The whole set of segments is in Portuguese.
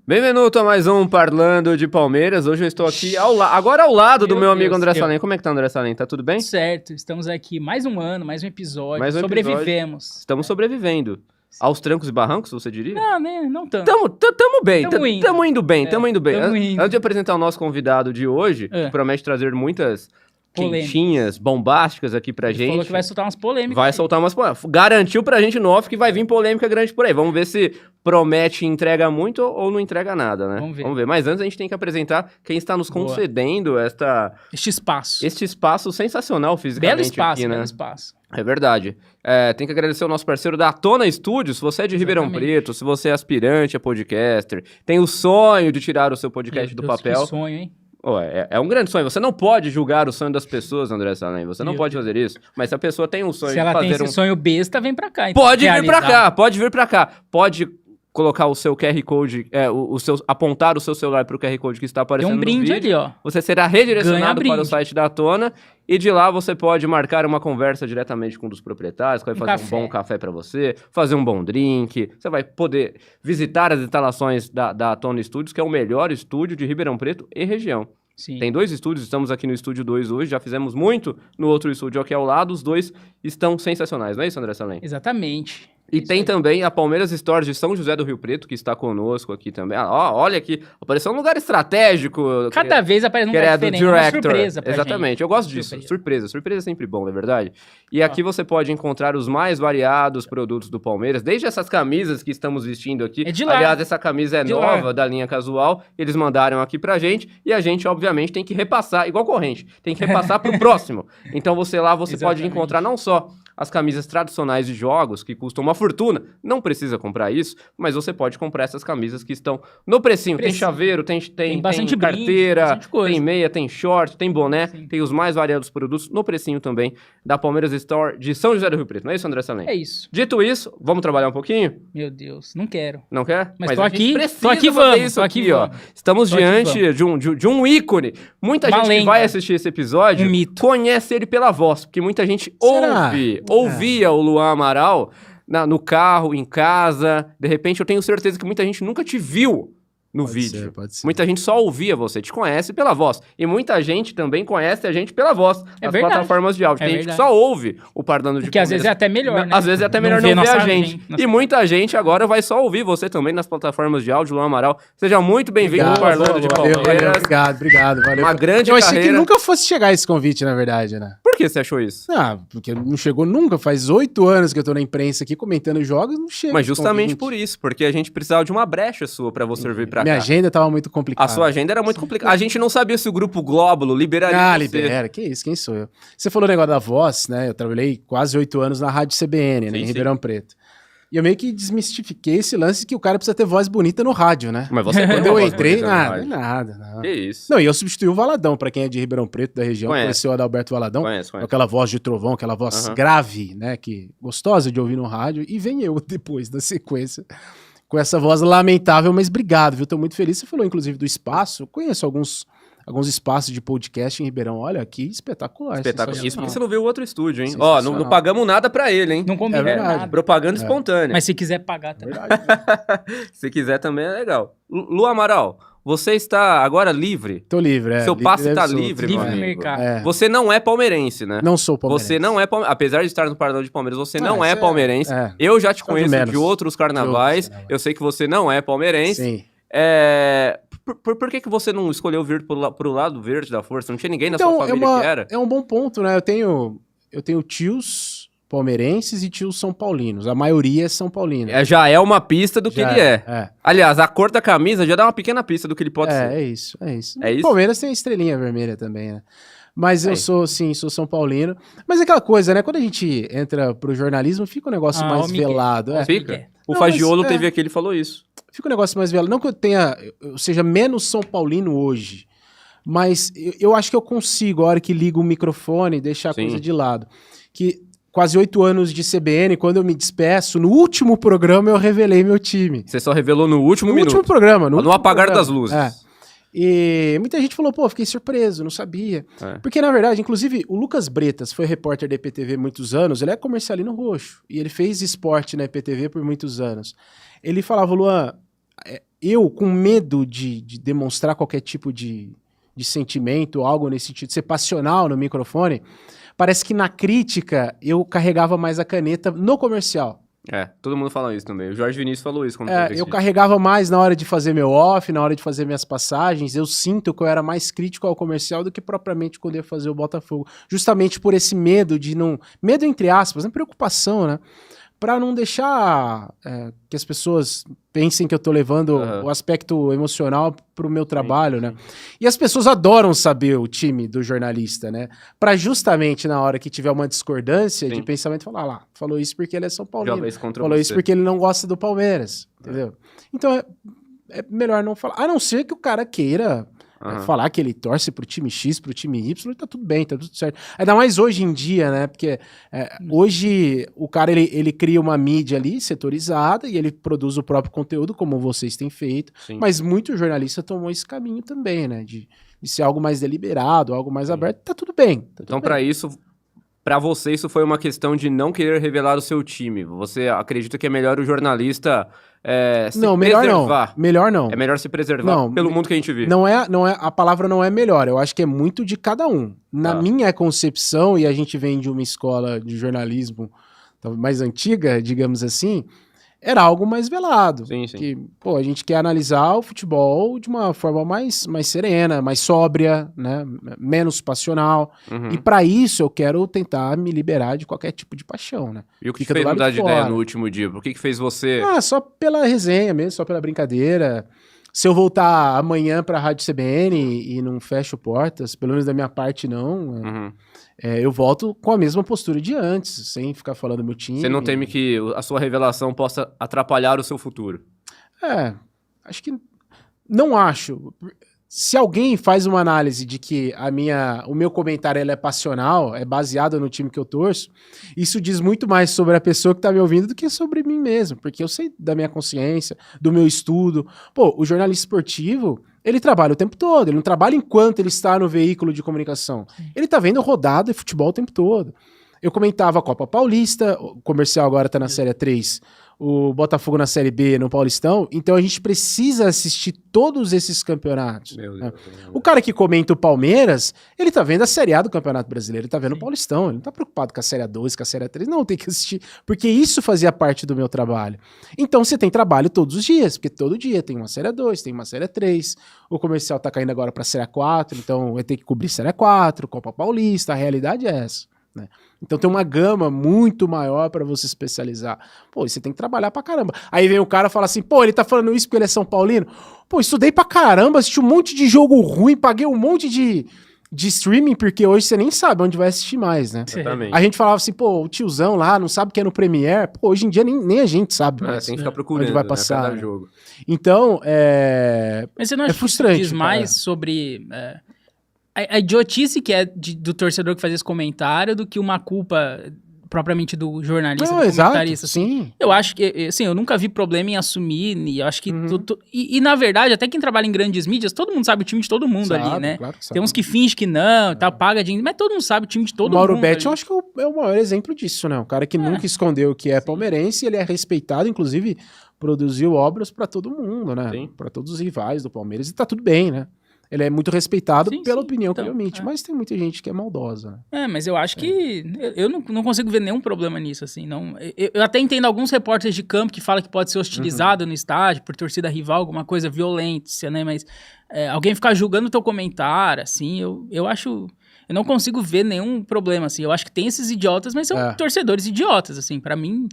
Bem-vindo a mais um Parlando de Palmeiras. Hoje eu estou aqui agora ao lado do meu amigo André Salem. Como é que tá, André Salem? Tá tudo bem? Certo, estamos aqui mais um ano, mais um episódio. Mais um Sobrevivemos. Estamos sobrevivendo. Aos trancos e barrancos, você diria? Não, né? Não tanto. Tamo bem, Tamo indo. tamo indo bem, É, tamo indo bem. tamo indo. Antes de apresentar o nosso convidado de hoje, que promete trazer muitas Polêmicas. quentinhas, bombásticas aqui pra Ele gente. falou que vai soltar umas polêmicas. Vai aí. soltar umas polêmicas. Garantiu pra gente no off que vai vir polêmica grande por aí. Vamos ver se promete e entrega muito ou não entrega nada, né? Vamos ver. Mas antes a gente tem que apresentar quem está nos Boa. concedendo Este espaço. este espaço sensacional fisicamente Belo espaço, aqui, né? belo espaço. É verdade. Tem que agradecer o nosso parceiro da Tona Studios. Se você é de Ribeirão Exatamente. Preto, se você é aspirante a podcaster, tem o sonho de tirar o seu podcast do Meu Deus, papel. Que sonho, hein? É um grande sonho. Você não pode julgar o sonho das pessoas, André Salem. Você não Meu pode fazer isso. Mas se a pessoa tem um sonho Se de ela tem fazer esse sonho besta, vem pra cá. Então, Pode vir pra realizar. cá, pode vir pra cá. Pode colocar o seu QR Code, apontar o seu celular pro QR Code que está Tem aparecendo um no brinde vídeo. ali, ó. Você será Ganha redirecionado para o brinde. site da Tona e de lá você pode marcar uma conversa diretamente com um dos proprietários, que vai fazer café. um bom café para você, fazer um bom drink. Você vai poder visitar as instalações da Tona Studios, que é o melhor estúdio de Ribeirão Preto e região. Sim. Tem 2 estúdios, estamos aqui no estúdio 2 hoje, já fizemos muito no outro estúdio aqui ao lado, os 2 estão sensacionais, não é isso, André Salem? Exatamente. E Isso tem aí. também a Palmeiras Stores de São José do Rio Preto, que está conosco aqui também. Olha aqui, apareceu um lugar estratégico. Cada vez aparece um que lugar é do diferente. Uma director. surpresa pra Exatamente, gente. eu gosto disso. Surpresa é sempre bom, não é verdade? E aqui você pode encontrar os mais variados produtos do Palmeiras, desde essas camisas que estamos vestindo aqui. É de lá. Aliás, essa camisa é De nova, lá. da linha casual. Eles mandaram aqui pra gente e a gente, obviamente, tem que repassar, igual corrente, tem que repassar pro próximo. Então você pode Exatamente. encontrar não só as camisas tradicionais de jogos, que custam uma fortuna, não precisa comprar isso, mas você pode comprar essas camisas que estão no precinho. Tem chaveiro, tem bastante brinde, carteira, bastante coisa. tem meia, tem short, tem boné, Sim. tem os mais variados produtos no precinho também da Palmeiras Store de São José do Rio Preto. Não é isso, André Salem? É isso. Dito isso, vamos trabalhar um pouquinho? Meu Deus, não quero. Não quer? Mas tô a gente aqui, precisa tô aqui, fazer vamos, isso tô aqui, aqui, ó. vamos. Estamos Tô aqui, diante de um ícone. Muita Uma gente que lenda. vai assistir esse episódio Um mito. conhece ele pela voz, porque muita gente Será? ouvia o Luan Amaral no carro, em casa. De repente, eu tenho certeza que muita gente nunca te viu no vídeo. Pode ser. Muita gente só ouvia você, te conhece pela voz. E muita gente também conhece a gente pela voz, nas verdade. plataformas de áudio. É Tem gente que verdade. só ouve o Parlando de Porque às vezes é até melhor, né? Às vezes é até melhor Não não vê ver a nossa gente. gente. E muita gente agora vai só ouvir você também nas plataformas de áudio, Luan Amaral. Seja muito bem-vindo ao Parlando de Valeu, Palmeiras. obrigado. Valeu. Uma grande Eu achei carreira. que nunca fosse chegar esse convite, na verdade, né? Por que você achou isso? Ah, porque não chegou nunca. Faz 8 anos que eu tô na imprensa aqui comentando jogos, não chega. Mas esse justamente convite. por isso, porque a gente precisava de uma brecha sua pra você vir pra Minha cá. agenda tava muito complicada. A sua agenda era muito complicada. A gente não sabia se o Grupo Glóbulo liberaria Ah, você. libera. Que isso, quem sou eu? Você falou o negócio da voz, né? Eu trabalhei quase 8 anos na Rádio CBN, né? Sim, Em sim. Ribeirão Preto. E eu meio que desmistifiquei esse lance que o cara precisa ter voz bonita no rádio, né? Mas você tem Quando uma eu voz entrei, bonita no nada, rádio. nada. Que isso. Não, e eu substituí o Valadão, pra quem é de Ribeirão Preto, da região, Conhece. conheceu o Adalberto Valadão, Conhece. com aquela voz de trovão, aquela voz Aham. grave, né, que gostosa de ouvir no rádio, e vem eu depois, na sequência, com essa voz lamentável, mas obrigado, viu? Tô muito feliz. Você falou, inclusive, do espaço, eu conheço alguns espaços de podcast em Ribeirão. Olha, que espetacular. Espetáculo. Isso sensacional. porque você não viu o outro estúdio, hein? Ó, Sensacional. não pagamos nada pra ele, hein? Não combina É verdade. nada. Propaganda espontânea. Mas se quiser pagar também. Se quiser também é legal. Lu Amaral, você está agora livre. Tô livre, Seu livre passe tá absoluto. livre, Livre meu no amigo. mercado. É, Você não é palmeirense, né? não sou palmeirense. Você não é palmeirense. Apesar de estar no Parlando de Palmeiras, você não é isso palmeirense. é. Eu já te Só de conheço menos. de outros carnavais. De outros carnavais. Eu sei que você não é palmeirense. Sim. Por que você não escolheu vir pro lado verde da força? Não tinha ninguém na Então, sua família que era? é um bom ponto, né? Eu tenho tios palmeirenses e tios são paulinos. A maioria é São Paulino. Já é uma pista do que Já ele é. É, Aliás, a cor da camisa já dá uma pequena pista do que ele pode ser. é isso. É O isso? Palmeiras tem a estrelinha vermelha também, né? Mas eu Aí. sou São Paulino. Mas é aquela coisa, né? Quando a gente entra pro jornalismo, fica um negócio Ah, mais ó, Miguel. velado. É. Fica. O Não, Fagiolo mas, teve aqui, ele falou isso. Fica um negócio mais velado. Não que eu seja menos São Paulino hoje, mas eu acho que eu consigo, a hora que ligo o microfone, deixar a Sim. coisa de lado. Que quase 8 anos de CBN, quando eu me despeço, no último programa eu revelei meu time. Você só revelou no último No minuto. último programa. No último apagar programa. das luzes. É. E muita gente falou, pô, fiquei surpreso, não sabia. É. Porque, na verdade, inclusive, o Lucas Bretas foi repórter da EPTV muitos anos, ele é comercialino roxo, e ele fez esporte na EPTV por muitos anos. Ele falava, Luan, eu, com medo de demonstrar qualquer tipo de sentimento, algo nesse sentido, ser passional no microfone, parece que na crítica eu carregava mais a caneta no comercial. Todo mundo fala isso também. O Jorge Vinícius falou isso quando Eu carregava mais na hora de fazer meu off, na hora de fazer minhas passagens. Eu sinto que eu era mais crítico ao comercial do que propriamente quando ia fazer o Botafogo. Justamente por esse medo de não... Medo entre aspas, né? Preocupação, né? Pra não deixar que as pessoas pensem que eu tô levando o aspecto emocional pro meu trabalho, né? E as pessoas adoram saber o time do jornalista, né? Pra justamente na hora que tiver uma discordância de pensamento, falar lá, falou isso porque ele é São Paulino. Joga isso contra falou você. isso porque ele não gosta do Palmeiras, entendeu? Então é melhor não falar. A não ser que o cara queira... falar que ele torce pro time X, pro time Y, tá tudo bem, tá tudo certo. Ainda mais hoje em dia, né? Porque hoje o cara, ele cria uma mídia ali, setorizada, e ele produz o próprio conteúdo, como vocês têm feito. Sim. Mas muito jornalista tomou esse caminho também, né? De ser algo mais deliberado, algo mais aberto. Tá tudo bem. Então, pra você, isso foi uma questão de não querer revelar o seu time. Você acredita que é melhor o jornalista se preservar? Melhor não. É melhor se preservar pelo mundo que a gente vive. A palavra não é melhor, eu acho que é muito de cada um. Na minha concepção, e a gente vem de uma escola de jornalismo mais antiga, digamos assim, era algo mais velado. Sim. Que, a gente quer analisar o futebol de uma forma mais serena, mais sóbria, né? Menos passional. E pra isso eu quero tentar me liberar de qualquer tipo de paixão, né? E o que te fez mudar de ideia no último dia? Por que fez você... Só pela resenha mesmo, só pela brincadeira. Se eu voltar amanhã pra Rádio CBN e não fecho portas, pelo menos da minha parte não... eu volto com a mesma postura de antes, sem ficar falando meu time. Você não teme que a sua revelação possa atrapalhar o seu futuro? Acho que... Não acho. Se alguém faz uma análise de que o meu comentário é passional, é baseado no time que eu torço, isso diz muito mais sobre a pessoa que tá me ouvindo do que sobre mim mesmo, porque eu sei da minha consciência, do meu estudo. O jornalista esportivo... Ele trabalha o tempo todo, ele não trabalha enquanto ele está no veículo de comunicação. Ele tá vendo rodada e futebol o tempo todo. Eu comentava a Copa Paulista, o comercial agora tá na Série 3, o Botafogo na Série B, no Paulistão, então a gente precisa assistir todos esses campeonatos. Meu né? Deus. O cara que comenta o Palmeiras, ele tá vendo a Série A do Campeonato Brasileiro, ele tá vendo o Paulistão, ele não tá preocupado com a Série A2, com a Série A3, não, tem que assistir, porque isso fazia parte do meu trabalho. Então você tem trabalho todos os dias, porque todo dia tem uma Série A2, tem uma Série A3, o comercial tá caindo agora pra Série A4, então vai ter que cobrir Série A4, Copa Paulista, a realidade é essa. Né? Então tem uma gama muito maior pra você especializar. Você tem que trabalhar pra caramba. Aí vem o cara e fala assim, ele tá falando isso porque ele é São Paulino? Estudei pra caramba, assisti um monte de jogo ruim, paguei um monte de streaming, porque hoje você nem sabe onde vai assistir mais, né? Exatamente. A gente falava assim, o tiozão lá não sabe que é no Premiere. Hoje em dia nem a gente sabe mais. Tem que ficar procurando, onde vai passar, cada jogo. Então, Mas você não acha frustrante, que isso diz mais sobre... a idiotice que é do torcedor que faz esse comentário do que uma culpa propriamente do jornalista, do comentarista. Sim. Eu acho que, assim, eu nunca vi problema em assumir, e eu acho que... E na verdade, até quem trabalha em grandes mídias, todo mundo sabe o time de todo mundo ali, né? Claro que sabe. Tem uns que fingem que não, tal, paga dinheiro, mas todo mundo sabe o time de todo mundo. Mauro Betti, eu acho que é o maior exemplo disso, né? Um cara que nunca escondeu que é palmeirense, ele é respeitado, inclusive produziu obras pra todo mundo, né? Sim. Pra todos os rivais do Palmeiras, e tá tudo bem, né? Ele é muito respeitado pela opinião que ele omite, mas tem muita gente que é maldosa, né? Mas eu acho que... Eu não consigo ver nenhum problema nisso, assim, não... Eu até entendo alguns repórteres de campo que falam que pode ser hostilizado no estádio por torcida rival, alguma coisa violência, né? Mas alguém ficar julgando o teu comentário, assim, eu acho... Eu não consigo ver nenhum problema, assim. Eu acho que tem esses idiotas, mas são torcedores idiotas, assim. Pra mim...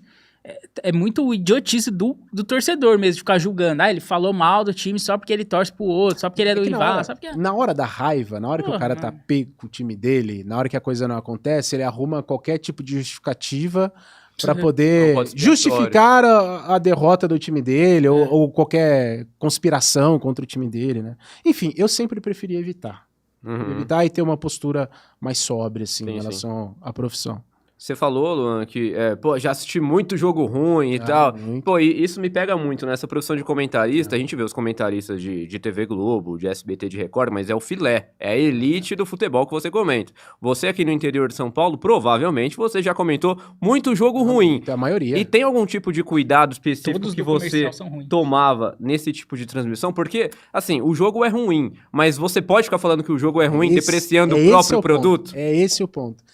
É muito idiotice do torcedor mesmo, de ficar julgando. Ele falou mal do time só porque ele torce pro outro, só porque ele é do rival, só porque... Na hora da raiva, na hora que o cara tá pego com o time dele, na hora que a coisa não acontece, ele arruma qualquer tipo de justificativa pra poder justificar a derrota do time dele, ou qualquer conspiração contra o time dele, né? Enfim, eu sempre preferi evitar. Evitar e ter uma postura mais sóbria, assim, em relação à profissão. Você falou, Luan, que, já assisti muito jogo ruim e tal. Muito. Pô, e isso me pega muito nessa profissão de comentarista. A gente vê os comentaristas de TV Globo, de SBT, de Record, mas é o filé, é a elite do futebol que você comenta. Você aqui no interior de São Paulo, provavelmente você já comentou muito jogo ruim. A maioria. E tem algum tipo de cuidado específico Todos que do você comercial são ruins. tomava nesse tipo de transmissão? Porque, assim, o jogo é ruim, mas você pode ficar falando que o jogo é ruim, depreciando o próprio produto? É esse o ponto.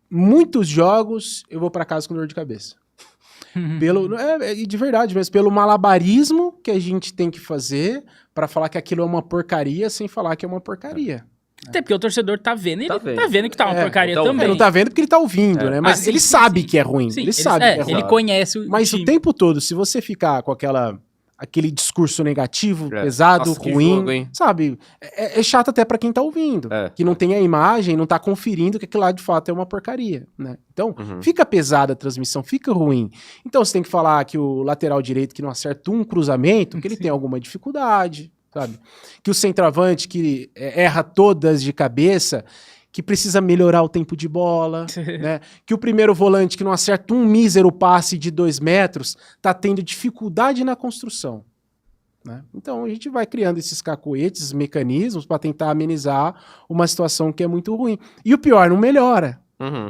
Muitos jogos eu vou pra casa com dor de cabeça. De verdade mesmo, pelo malabarismo que a gente tem que fazer pra falar que aquilo é uma porcaria sem falar que é uma porcaria. Até porque o torcedor tá vendo, ele tá vendo que tá uma porcaria também. Ele não tá vendo porque ele tá ouvindo, né? Mas ele sabe que é ruim. Sim, ele sabe que é ruim. Ele conhece o Mas time. o tempo todo, se você ficar com aquele discurso negativo, pesado, Nossa, que ruim, jogo, hein? sabe? É chato até pra quem tá ouvindo. Que não tem a imagem, não tá conferindo que aquilo lá de fato é uma porcaria, né? Então, fica pesada a transmissão, fica ruim. Então, você tem que falar que o lateral direito que não acerta um cruzamento, que ele tem alguma dificuldade, sabe? Que o centroavante que erra todas de cabeça, que precisa melhorar o tempo de bola, né? Que o primeiro volante que não acerta um mísero passe de 2 metros tá tendo dificuldade na construção, né? Então a gente vai criando esses cacoetes, esses mecanismos para tentar amenizar uma situação que é muito ruim. E o pior, não melhora.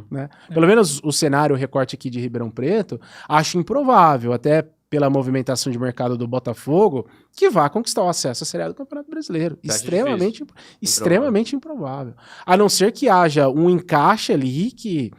Né? Pelo menos o cenário, o recorte aqui de Ribeirão Preto, acho improvável, até pela movimentação de mercado do Botafogo, que vá conquistar o acesso à Série A do Campeonato Brasileiro. Extremamente improvável. A não ser que haja um encaixe ali que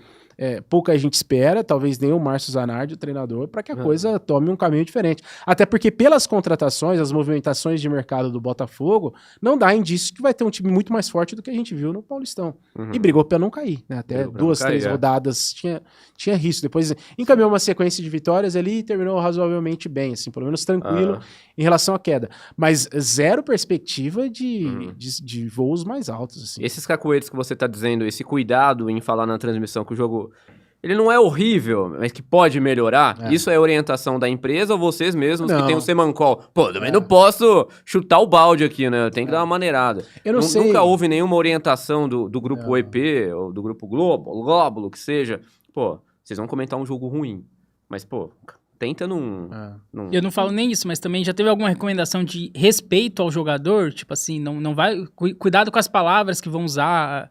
pouca gente espera, talvez nem o Márcio Zanardi, o treinador, para que a coisa tome um caminho diferente. Até porque pelas contratações, as movimentações de mercado do Botafogo, não dá indício que vai ter um time muito mais forte do que a gente viu no Paulistão. E brigou para não cair, né? Até 2, 3 rodadas tinha risco. Depois encaminhou uma sequência de vitórias ali e terminou razoavelmente bem, assim, pelo menos tranquilo em relação à queda. Mas zero perspectiva de voos mais altos, assim. Esses cacoetes que você tá dizendo, esse cuidado em falar na transmissão que o jogo ele não é horrível, mas que pode melhorar, isso é orientação da empresa ou vocês mesmos que tem o Semancol? Pô, também não posso chutar o balde aqui, né? Tem que dar uma maneirada. Eu não sei. Nunca houve nenhuma orientação do grupo EP ou do grupo Glóbulo, que seja. Pô, vocês vão comentar um jogo ruim, mas, pô, tenta não... Eu não falo nem isso, mas também já teve alguma recomendação de respeito ao jogador? Tipo assim, não vai... Cuidado com as palavras que vão usar...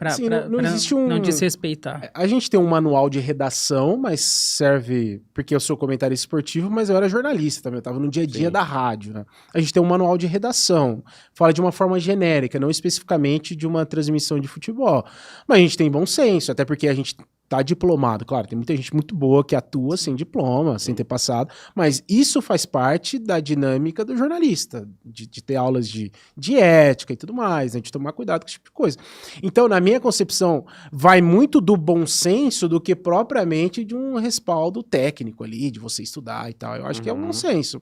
Sim, não existe não desrespeitar. A gente tem um manual de redação, mas serve... Porque eu sou comentarista esportivo, mas eu era jornalista também. Eu estava no dia a dia da rádio, né? A gente tem um manual de redação. Fala de uma forma genérica, não especificamente de uma transmissão de futebol. Mas a gente tem bom senso, até porque a gente tá diplomado. Claro, tem muita gente muito boa que atua sem diploma, sem ter passado, mas isso faz parte da dinâmica do jornalista, de ter aulas de ética e tudo mais, né, de tomar cuidado com esse tipo de coisa. Então, na minha concepção, vai muito do bom senso do que propriamente de um respaldo técnico ali, de você estudar e tal. Eu acho que é um bom senso.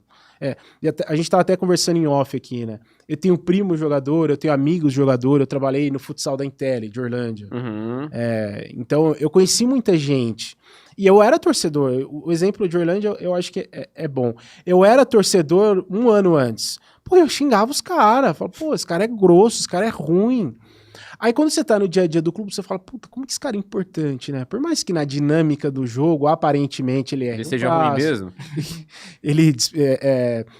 A gente tava até conversando em off aqui, né? Eu tenho primo jogador, eu tenho amigos jogador, eu trabalhei no futsal da Intelli, de Orlândia. Então, eu conheci muita gente. E eu era torcedor. O exemplo de Orlândia, eu acho que é bom. Eu era torcedor 1 ano antes. Pô, eu xingava os caras. Falava, pô, esse cara é grosso, esse cara é ruim. Aí quando você tá no dia a dia do clube, você fala, puta, como que esse cara é importante, né? Por mais que na dinâmica do jogo, aparentemente, ele seja ruim mesmo.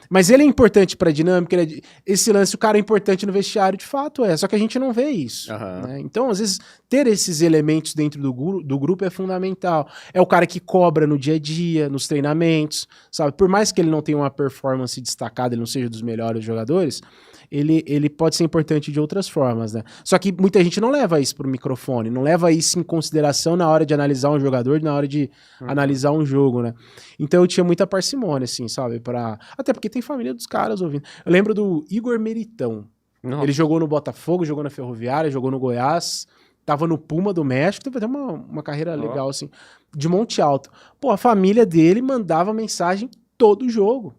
Mas ele é importante pra dinâmica. Esse lance, o cara é importante no vestiário, de fato só que a gente não vê isso. Né? Então, às vezes, ter esses elementos dentro do grupo é fundamental. É o cara que cobra no dia a dia, nos treinamentos, sabe? Por mais que ele não tenha uma performance destacada, ele não seja dos melhores jogadores, ele pode ser importante de outras formas, né? Só que muita gente não leva isso pro microfone, não leva isso em consideração na hora de analisar um jogador, na hora de analisar um jogo, né? Então eu tinha muita parcimônia, assim, sabe? Até porque tem família dos caras ouvindo. Eu lembro do Igor Meritão. Nossa. Ele jogou no Botafogo, jogou na Ferroviária, jogou no Goiás, tava no Puma do México, teve até uma carreira legal, assim, de Monte Alto. Pô, a família dele mandava mensagem todo jogo.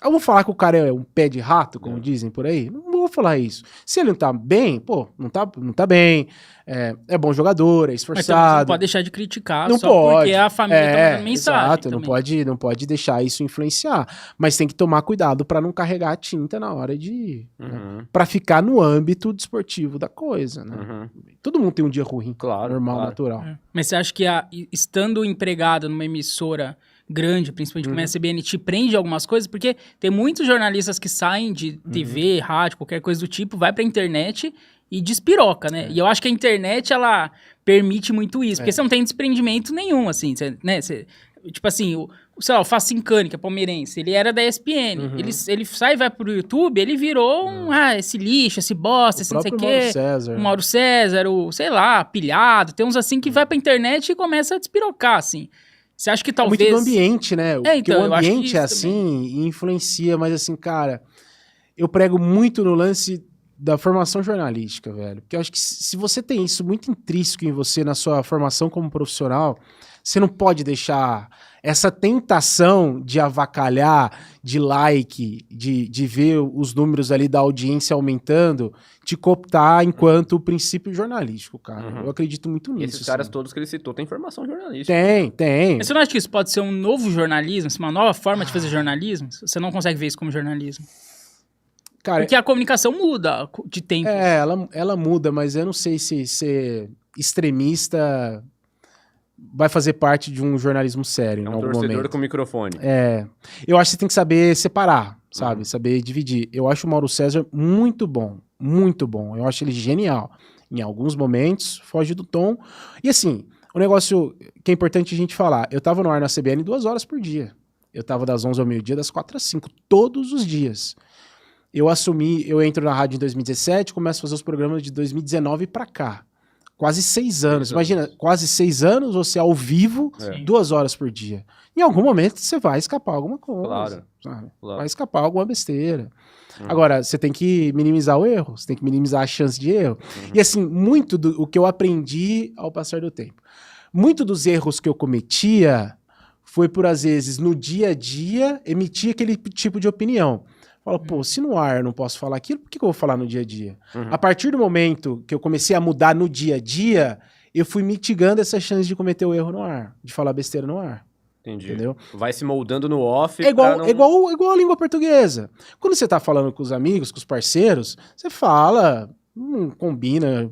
Eu vou falar que o cara é um pé de rato, como dizem por aí? Não vou falar isso. Se ele não tá bem, pô, não tá bem, é bom jogador, é esforçado. Mas você não pode deixar de criticar não só pode. Porque a família tá mandando mensagem. Exato, não pode deixar isso influenciar. Mas tem que tomar cuidado pra não carregar a tinta na hora de... Né, pra ficar no âmbito desportivo da coisa, né? Todo mundo tem um dia ruim, normal, natural. Mas você acha que estando empregado numa emissora grande, principalmente como a CBN, te prende algumas coisas? Porque tem muitos jornalistas que saem de TV, rádio, qualquer coisa do tipo, vai pra internet e despiroca, né? E eu acho que a internet, ela permite muito isso, porque você não tem desprendimento nenhum, assim, né? Tipo assim, sei lá, o Facincani, que é palmeirense, ele era da ESPN, ele sai e vai pro YouTube, ele virou esse lixo, esse bosta, esse não sei o quê. O Mauro César, sei lá, pilhado, tem uns assim que vai pra internet e começa a despirocar, assim. Você acha que talvez... É muito do ambiente, né? Então, o ambiente é assim e influencia, mas assim, cara, eu prego muito no lance da formação jornalística, velho. Porque eu acho que se você tem isso muito intrínseco em você, na sua formação como profissional, você não pode deixar essa tentação de avacalhar, de like, de ver os números ali da audiência aumentando, te cooptar enquanto princípio jornalístico, cara. Eu acredito muito nisso. E esses caras todos que ele citou têm formação jornalística. Tem. Mas você não acha que isso pode ser um novo jornalismo, uma nova forma de fazer jornalismo? Você não consegue ver isso como jornalismo? Cara, porque a comunicação muda de tempo. Ela muda, mas eu não sei se ser extremista vai fazer parte de um jornalismo sério em algum momento. Torcedor com microfone. Eu acho que você tem que saber separar, sabe? Saber dividir. Eu acho o Mauro César muito bom, muito bom. Eu acho ele genial. Em alguns momentos, foge do tom. E assim, o negócio que é importante a gente falar, eu tava no ar na CBN 2 horas por dia. Eu tava das 11 ao meio-dia, das 4 às 5, todos os dias. Eu entro na rádio em 2017, começo a fazer os programas de 2019 pra cá. Quase 6 anos. Imagina, quase 6 anos você ao vivo, 2 horas por dia. Em algum momento você vai escapar alguma coisa. Claro. Vai escapar alguma besteira. Agora, você tem que minimizar o erro, você tem que minimizar a chance de erro. E assim, muito do que eu aprendi ao passar do tempo. Muito dos erros que eu cometia foi por, às vezes, no dia a dia, emitir aquele tipo de opinião. Fala, pô, se no ar eu não posso falar aquilo, por que eu vou falar no dia a dia? A partir do momento que eu comecei a mudar no dia a dia, eu fui mitigando essa chance de cometer o erro no ar, de falar besteira no ar. Entendi. Entendeu? Vai se moldando no off. É igual a língua portuguesa. Quando você tá falando com os amigos, com os parceiros, você fala, não combina.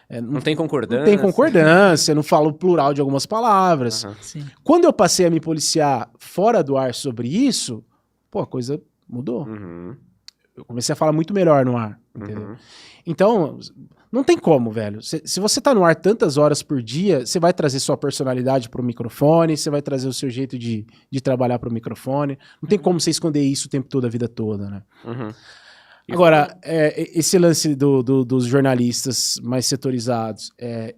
Não tem concordância. Não tem concordância, não fala o plural de algumas palavras. Quando eu passei a me policiar fora do ar sobre isso, pô, a coisa mudou. Eu comecei a falar muito melhor no ar, entendeu? Então, não tem como, velho. Se você tá no ar tantas horas por dia, você vai trazer sua personalidade pro microfone, você vai trazer o seu jeito de trabalhar pro microfone. Não tem como você esconder isso o tempo todo, a vida toda, né? Agora, esse lance dos jornalistas mais setorizados,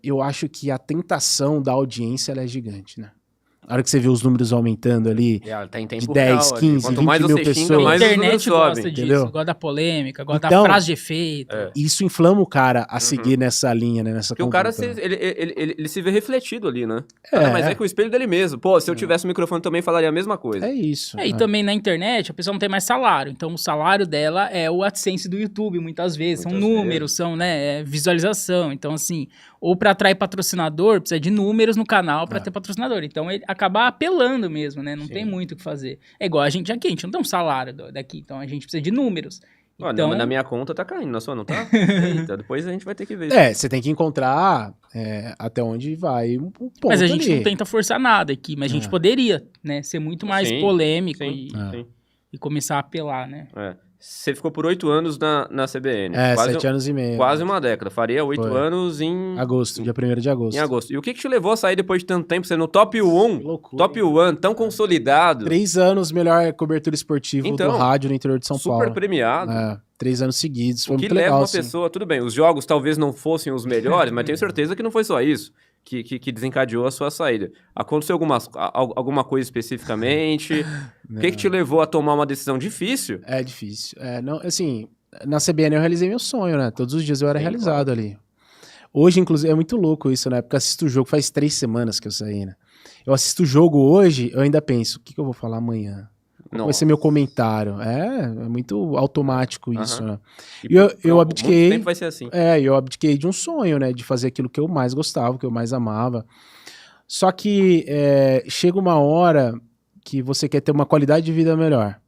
eu acho que a tentação da audiência ela é gigante, né? A hora que você vê os números aumentando ali, tá em tempo de 10, real, 15, 20 mil pessoas. A internet gosta disso, gosta da polêmica, gosta da frase de efeito. Isso inflama o cara a seguir nessa linha, né? Nessa porque o cara, ele se vê refletido ali, né? Mas é que o espelho dele mesmo. Pô, se eu tivesse o microfone também falaria a mesma coisa. É isso. E também na internet, a pessoa não tem mais salário. Então, o salário dela é o AdSense do YouTube, muitas vezes. São números, são, né, visualização. Então, assim, ou para atrair patrocinador, precisa de números no canal para ter patrocinador. Então, ele acaba apelando mesmo, né? Não tem muito o que fazer. É igual a gente aqui, a gente não tem um salário daqui, então a gente precisa de números. Então... na minha conta tá caindo, na sua não tá? Eita, depois a gente vai ter que ver. Você tem que encontrar até onde vai um ponto. Mas a gente não tenta forçar nada aqui, mas a gente poderia, né? Ser muito mais polêmico e começar a apelar, né? Você ficou por 8 anos na CBN. 7 anos e meio. Quase uma década. Faria 8 anos em... agosto, dia 1º de agosto. Em agosto. E o que te levou a sair depois de tanto tempo? Você no top 1, top 1, tão consolidado. 3 anos, melhor cobertura esportiva do rádio no interior de São Paulo. Super premiado. 3 anos seguidos, foi muito legal. O que leva uma assim. pessoa... Tudo bem, os jogos talvez não fossem os melhores, mas tenho certeza que não foi só isso que desencadeou a sua saída. Aconteceu alguma coisa especificamente? O que te levou a tomar uma decisão difícil? É difícil. Não, assim, na CBN eu realizei meu sonho, né? Todos os dias eu era realizado ali. Hoje, inclusive, é muito louco isso, né? Porque eu assisto o jogo faz 3 semanas que eu saí, né? Eu assisto o jogo hoje, eu ainda penso, o que eu vou falar amanhã? Qual vai ser meu comentário? É muito automático isso, né? E eu abdiquei... Muito tempo vai ser assim. Eu abdiquei de um sonho, né? De fazer aquilo que eu mais gostava, que eu mais amava. Só que chega uma hora que você quer ter uma qualidade de vida melhor.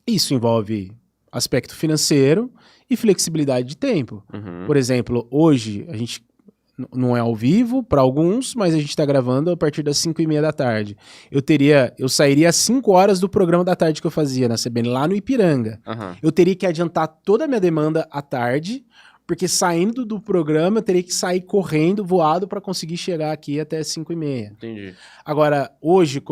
Isso envolve aspecto financeiro e flexibilidade de tempo. Por exemplo, hoje a gente não é ao vivo para alguns, mas a gente está gravando a partir das 5:30 da tarde. Eu sairia às 5 horas do programa da tarde que eu fazia na CBN, lá no Ipiranga. Eu teria que adiantar toda a minha demanda à tarde, porque saindo do programa eu teria que sair correndo, voado, para conseguir chegar aqui até 5:30. Entendi. Agora, hoje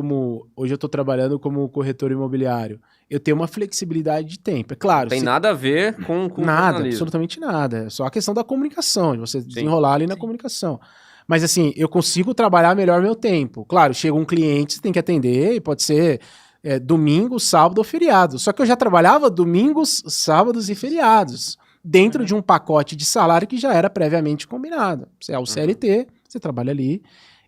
eu estou trabalhando como corretor imobiliário, eu tenho uma flexibilidade de tempo. É claro. Não tem nada a ver com nada, absolutamente nada. É só a questão da comunicação, de você desenrolar ali na comunicação. Mas assim, eu consigo trabalhar melhor meu tempo. Claro, chega um cliente, você tem que atender, e pode ser domingo, sábado ou feriado. Só que eu já trabalhava domingos, sábados e feriados, dentro de um pacote de salário que já era previamente combinado. Você é o CLT, você trabalha ali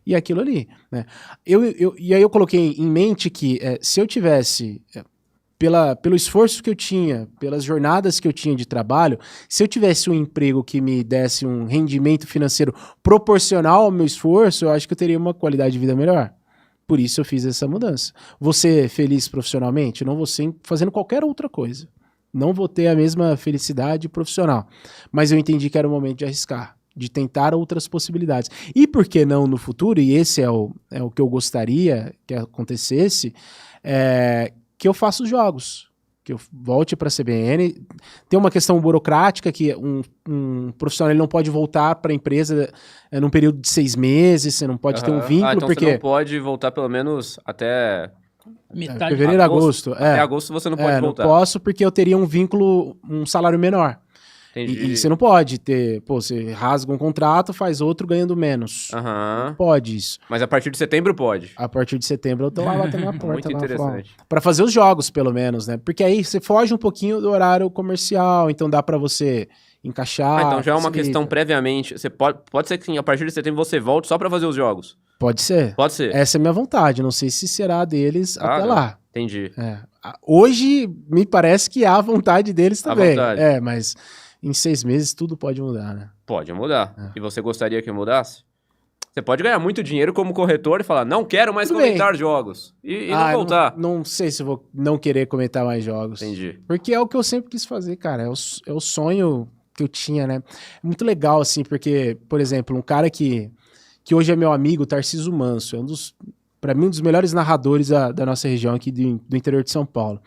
e aquilo ali, né? E aí eu coloquei em mente que se eu tivesse... Pelo esforço que eu tinha, pelas jornadas que eu tinha de trabalho, se eu tivesse um emprego que me desse um rendimento financeiro proporcional ao meu esforço, eu acho que eu teria uma qualidade de vida melhor. Por isso eu fiz essa mudança. Vou ser feliz profissionalmente? Não vou ser fazendo qualquer outra coisa. Não vou ter a mesma felicidade profissional. Mas eu entendi que era o momento de arriscar, de tentar outras possibilidades. E por que não no futuro, e esse é o que eu gostaria que acontecesse, que eu faça os jogos, que eu volte para a CBN. Tem uma questão burocrática que um profissional ele não pode voltar para a empresa num período de 6 meses, você não pode ter um vínculo. Então porque você não pode voltar pelo menos até... fevereiro, agosto. Até agosto você não pode voltar. Não posso porque eu teria um vínculo, um salário menor. E você não pode ter... você rasga um contrato, faz outro ganhando menos. Não pode isso. Mas a partir de setembro pode. A partir de setembro eu tô lá batendo na porta. Muito interessante. Pra fazer os jogos, pelo menos, né? Porque aí você foge um pouquinho do horário comercial, então dá pra você encaixar. Então já é uma questão previamente. Você pode ser que a partir de setembro você volte só pra fazer os jogos. Pode ser. Pode ser. Essa é a minha vontade. Não sei se será deles até lá. Entendi. Hoje me parece que há vontade deles também. Vontade. Mas... em 6 meses tudo pode mudar, né? Pode mudar. E você gostaria que mudasse? Você pode ganhar muito dinheiro como corretor e falar, não quero mais comentar jogos. E não voltar. Não sei se eu vou não querer comentar mais jogos. Entendi. Porque é o que eu sempre quis fazer, cara. É o sonho que eu tinha, né? É muito legal, assim, porque, por exemplo, um cara que hoje é meu amigo, Tarcísio Manso, é pra mim, um dos melhores narradores da nossa região aqui do interior de São Paulo.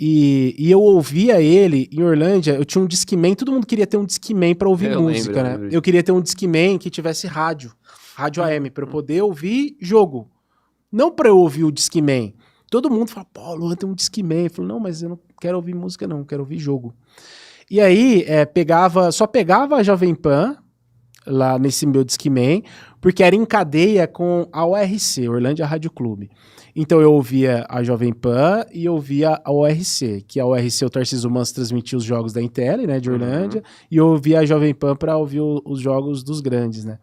E eu ouvia ele em Orlândia, eu tinha um Discman, todo mundo queria ter um Discman pra ouvir música, né? Eu queria ter um Discman que tivesse rádio AM, pra eu poder ouvir jogo. Não pra eu ouvir o Discman. Todo mundo fala, pô, Luan tem um Discman. Eu falo, não, mas eu não quero ouvir música não, quero ouvir jogo. E aí, só pegava a Jovem Pan, lá nesse meu Discman, porque era em cadeia com a ORC, Orlândia Rádio Clube. Então eu ouvia a Jovem Pan e eu ouvia a ORC, que a ORC, o Tarcísio Manso, transmitia os jogos da Intel, né, de Orlândia, e eu ouvia a Jovem Pan para ouvir os jogos dos grandes, né.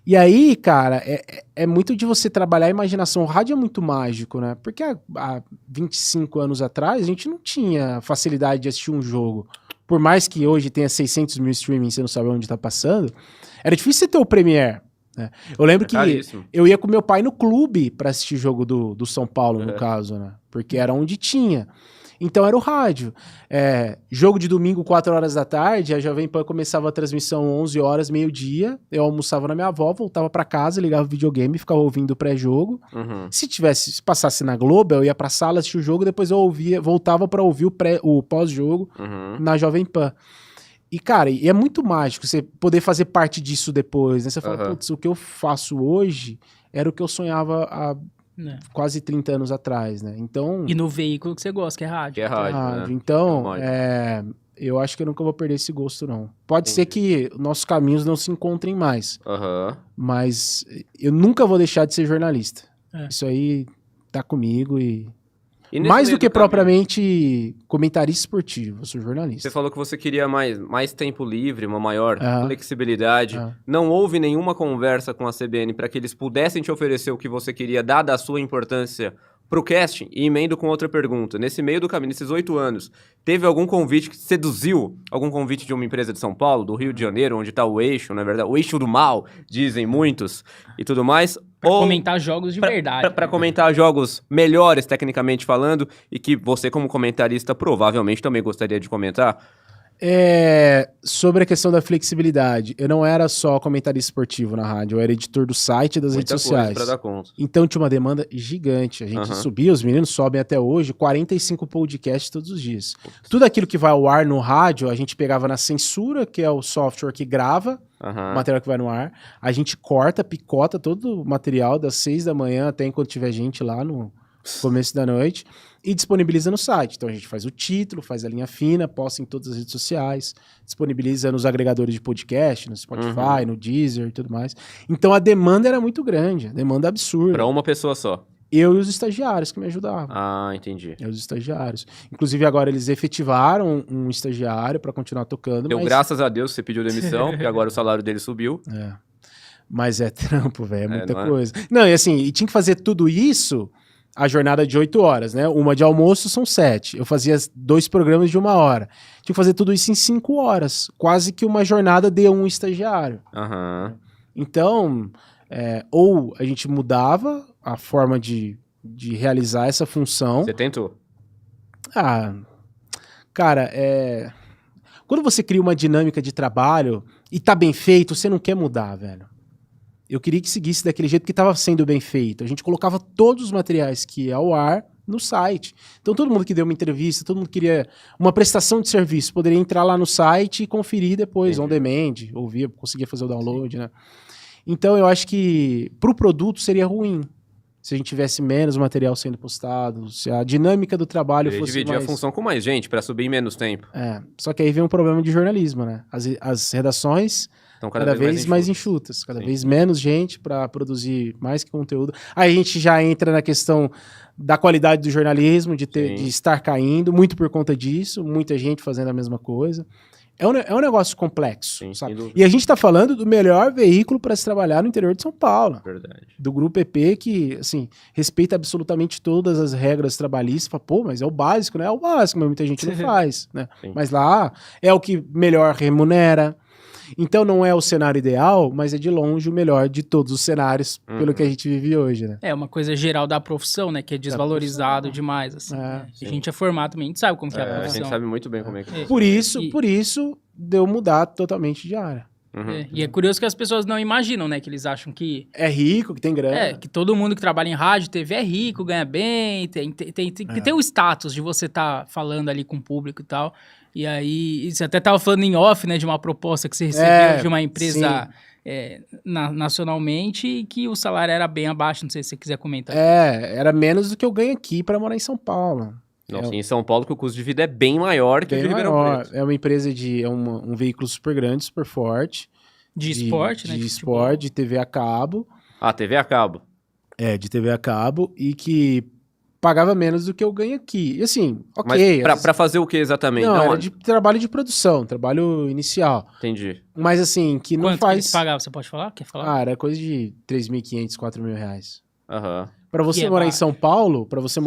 E aí, cara, é muito de você trabalhar a imaginação. O rádio é muito mágico, né, porque há 25 anos atrás a gente não tinha facilidade de assistir um jogo. Por mais que hoje tenha 600 mil streaming, você não sabe onde tá passando, era difícil você ter o Premiere. Eu lembro que eu ia com meu pai no clube pra assistir jogo do São Paulo, no caso, né? Porque era onde tinha. Então era o rádio. Jogo de domingo, 4 horas da tarde, a Jovem Pan começava a transmissão 11 horas, meio-dia. Eu almoçava na minha avó, voltava pra casa, ligava o videogame, ficava ouvindo o pré-jogo. Se passasse na Globo, eu ia pra sala assistir o jogo, depois eu voltava pra ouvir o pós-jogo na Jovem Pan. E, cara, é muito mágico você poder fazer parte disso depois, né? Você fala, putz, o que eu faço hoje era o que eu sonhava há quase 30 anos atrás, né? Então... E no veículo que você gosta, que é rádio. Que é rádio, né? Então, eu acho que eu nunca vou perder esse gosto, não. Pode ser que nossos caminhos não se encontrem mais, mas eu nunca vou deixar de ser jornalista. Isso aí tá comigo e mais do que propriamente comentarista esportivo, eu sou jornalista. Você falou que você queria mais tempo livre, uma maior flexibilidade. Não houve nenhuma conversa com a CBN para que eles pudessem te oferecer o que você queria, dada a sua importância pro casting e emendo com outra pergunta. Nesse meio do caminho, nesses 8 anos, teve algum convite que seduziu? Algum convite de uma empresa de São Paulo, do Rio de Janeiro, onde tá o eixo, na verdade? O eixo do mal, dizem muitos, e tudo mais. Pra comentar jogos de verdade. Pra comentar jogos melhores, tecnicamente falando, e que você, como comentarista, provavelmente também gostaria de comentar. Sobre a questão da flexibilidade, eu não era só comentarista esportivo na rádio, eu era editor do site e das redes sociais. Pra dar conta. Então tinha uma demanda gigante. A gente subia, os meninos sobem até hoje 45 podcasts todos os dias. Tudo aquilo que vai ao ar no rádio, a gente pegava na censura, que é o software que grava o material que vai no ar. A gente corta, picota todo o material das 6 da manhã até enquanto tiver gente lá no começo da noite e disponibiliza no site. Então a gente faz o título, faz a linha fina, posta em todas as redes sociais, disponibiliza nos agregadores de podcast, no Spotify, no Deezer e tudo mais. Então a demanda era muito grande, a demanda absurda. Pra uma pessoa só. Eu e os estagiários que me ajudavam. Ah, entendi. Eu e os estagiários. Inclusive agora eles efetivaram um estagiário para continuar tocando. Deu graças a Deus que você pediu demissão, porque agora o salário dele subiu. Mas é trampo, velho, é muita coisa. Não, e assim, e tinha que fazer tudo isso a jornada de 8 horas, né? Uma de almoço são 7. Eu fazia 2 programas de 1 hora. Tinha que fazer tudo isso em 5 horas. Quase que uma jornada de um estagiário. Então, ou a gente mudava a forma de realizar essa função. Você tentou? Cara, quando você cria uma dinâmica de trabalho e tá bem feito, você não quer mudar, velho. Eu queria que seguisse daquele jeito que estava sendo bem feito. A gente colocava todos os materiais que ia ao ar no site. Então todo mundo que deu uma entrevista, todo mundo que queria uma prestação de serviço, poderia entrar lá no site e conferir depois, on demand, ouvir, conseguia fazer o download, né? Então eu acho que pro produto seria ruim se a gente tivesse menos material sendo postado, se a dinâmica do trabalho fosse dividir a função com mais gente para subir em menos tempo. Só que aí vem um problema de jornalismo, né? As redações então, cada vez mais enxutas, cada vez menos gente para produzir mais que conteúdo. Aí a gente já entra na questão da qualidade do jornalismo, de estar caindo, muito por conta disso, muita gente fazendo a mesma coisa. É um negócio complexo, sabe? E a gente tá falando do melhor veículo para se trabalhar no interior de São Paulo. Verdade. Do Grupo EP que, assim, respeita absolutamente todas as regras trabalhistas. Fala, pô, mas é o básico, né? É o básico, mas muita gente não faz, né? Mas lá é o que melhor remunera. Então não é o cenário ideal, mas é de longe o melhor de todos os cenários pelo que a gente vive hoje, né? É uma coisa geral da profissão, né? Que é desvalorizado demais, assim. A gente é formado também, a gente sabe como que é a profissão. A gente sabe muito bem como é que é. Por isso, deu mudar totalmente de área. E é curioso que as pessoas não imaginam, né? Que eles acham que... É rico, que tem grana. Que todo mundo que trabalha em rádio, TV é rico, ganha bem, tem que ter o status de você estar falando ali com o público e tal. E aí, você até estava falando em off, né? De uma proposta que você recebeu de uma empresa nacionalmente e que o salário era bem abaixo, não sei se você quiser comentar. Era menos do que eu ganho aqui para morar em São Paulo. Em São Paulo que o custo de vida é bem maior que o de Ribeirão Preto. É uma empresa um veículo super grande, super forte. De esporte, né? De esporte, de TV a cabo. TV a cabo. De TV a cabo e que pagava menos do que eu ganho aqui. E assim, ok. Mas pra fazer o que exatamente? Não, era de trabalho de produção, trabalho inicial. Entendi. Mas assim, que não faz... Quanto que pagava? Você pode falar? Quer falar? Era coisa de 3.500, 4.000 reais. Pra você morar em São Paulo, São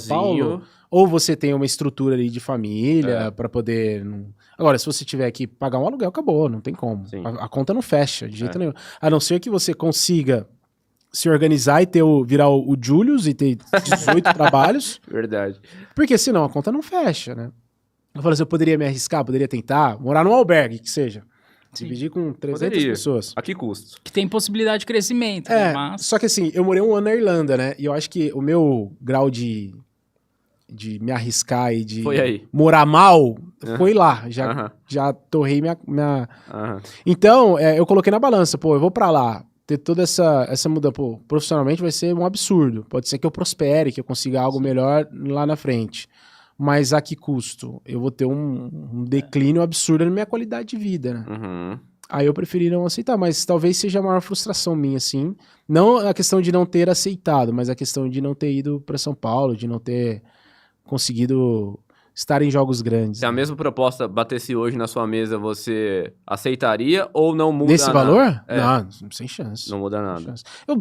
Paulo, ou você tem uma estrutura ali de família pra poder... Agora, se você tiver que pagar um aluguel, acabou, não tem como. A conta não fecha, de jeito nenhum. A não ser que você consiga se organizar e virar o Julius e ter 18 trabalhos. Verdade. Porque senão a conta não fecha, né? Eu falo assim, eu poderia me arriscar, poderia tentar, morar num albergue, que seja. Dividir com 300 pessoas. A que custo? Que tem possibilidade de crescimento. Mas... Só que assim, eu morei 1 ano na Irlanda, né? E eu acho que o meu grau de me arriscar e de morar mal foi lá. Já torrei minha... Então, eu coloquei na balança, eu vou pra lá. Ter toda essa mudança, profissionalmente vai ser um absurdo. Pode ser que eu prospere, que eu consiga algo melhor lá na frente. Mas a que custo? Eu vou ter um declínio absurdo na minha qualidade de vida, né? Aí eu preferi não aceitar, mas talvez seja a maior frustração minha, assim. Não a questão de não ter aceitado, mas a questão de não ter ido para São Paulo, de não ter conseguido estar em jogos grandes. Se a mesma proposta batesse hoje na sua mesa, você aceitaria ou não muda Nesse nada? valor? Não, sem chance. Não muda nada.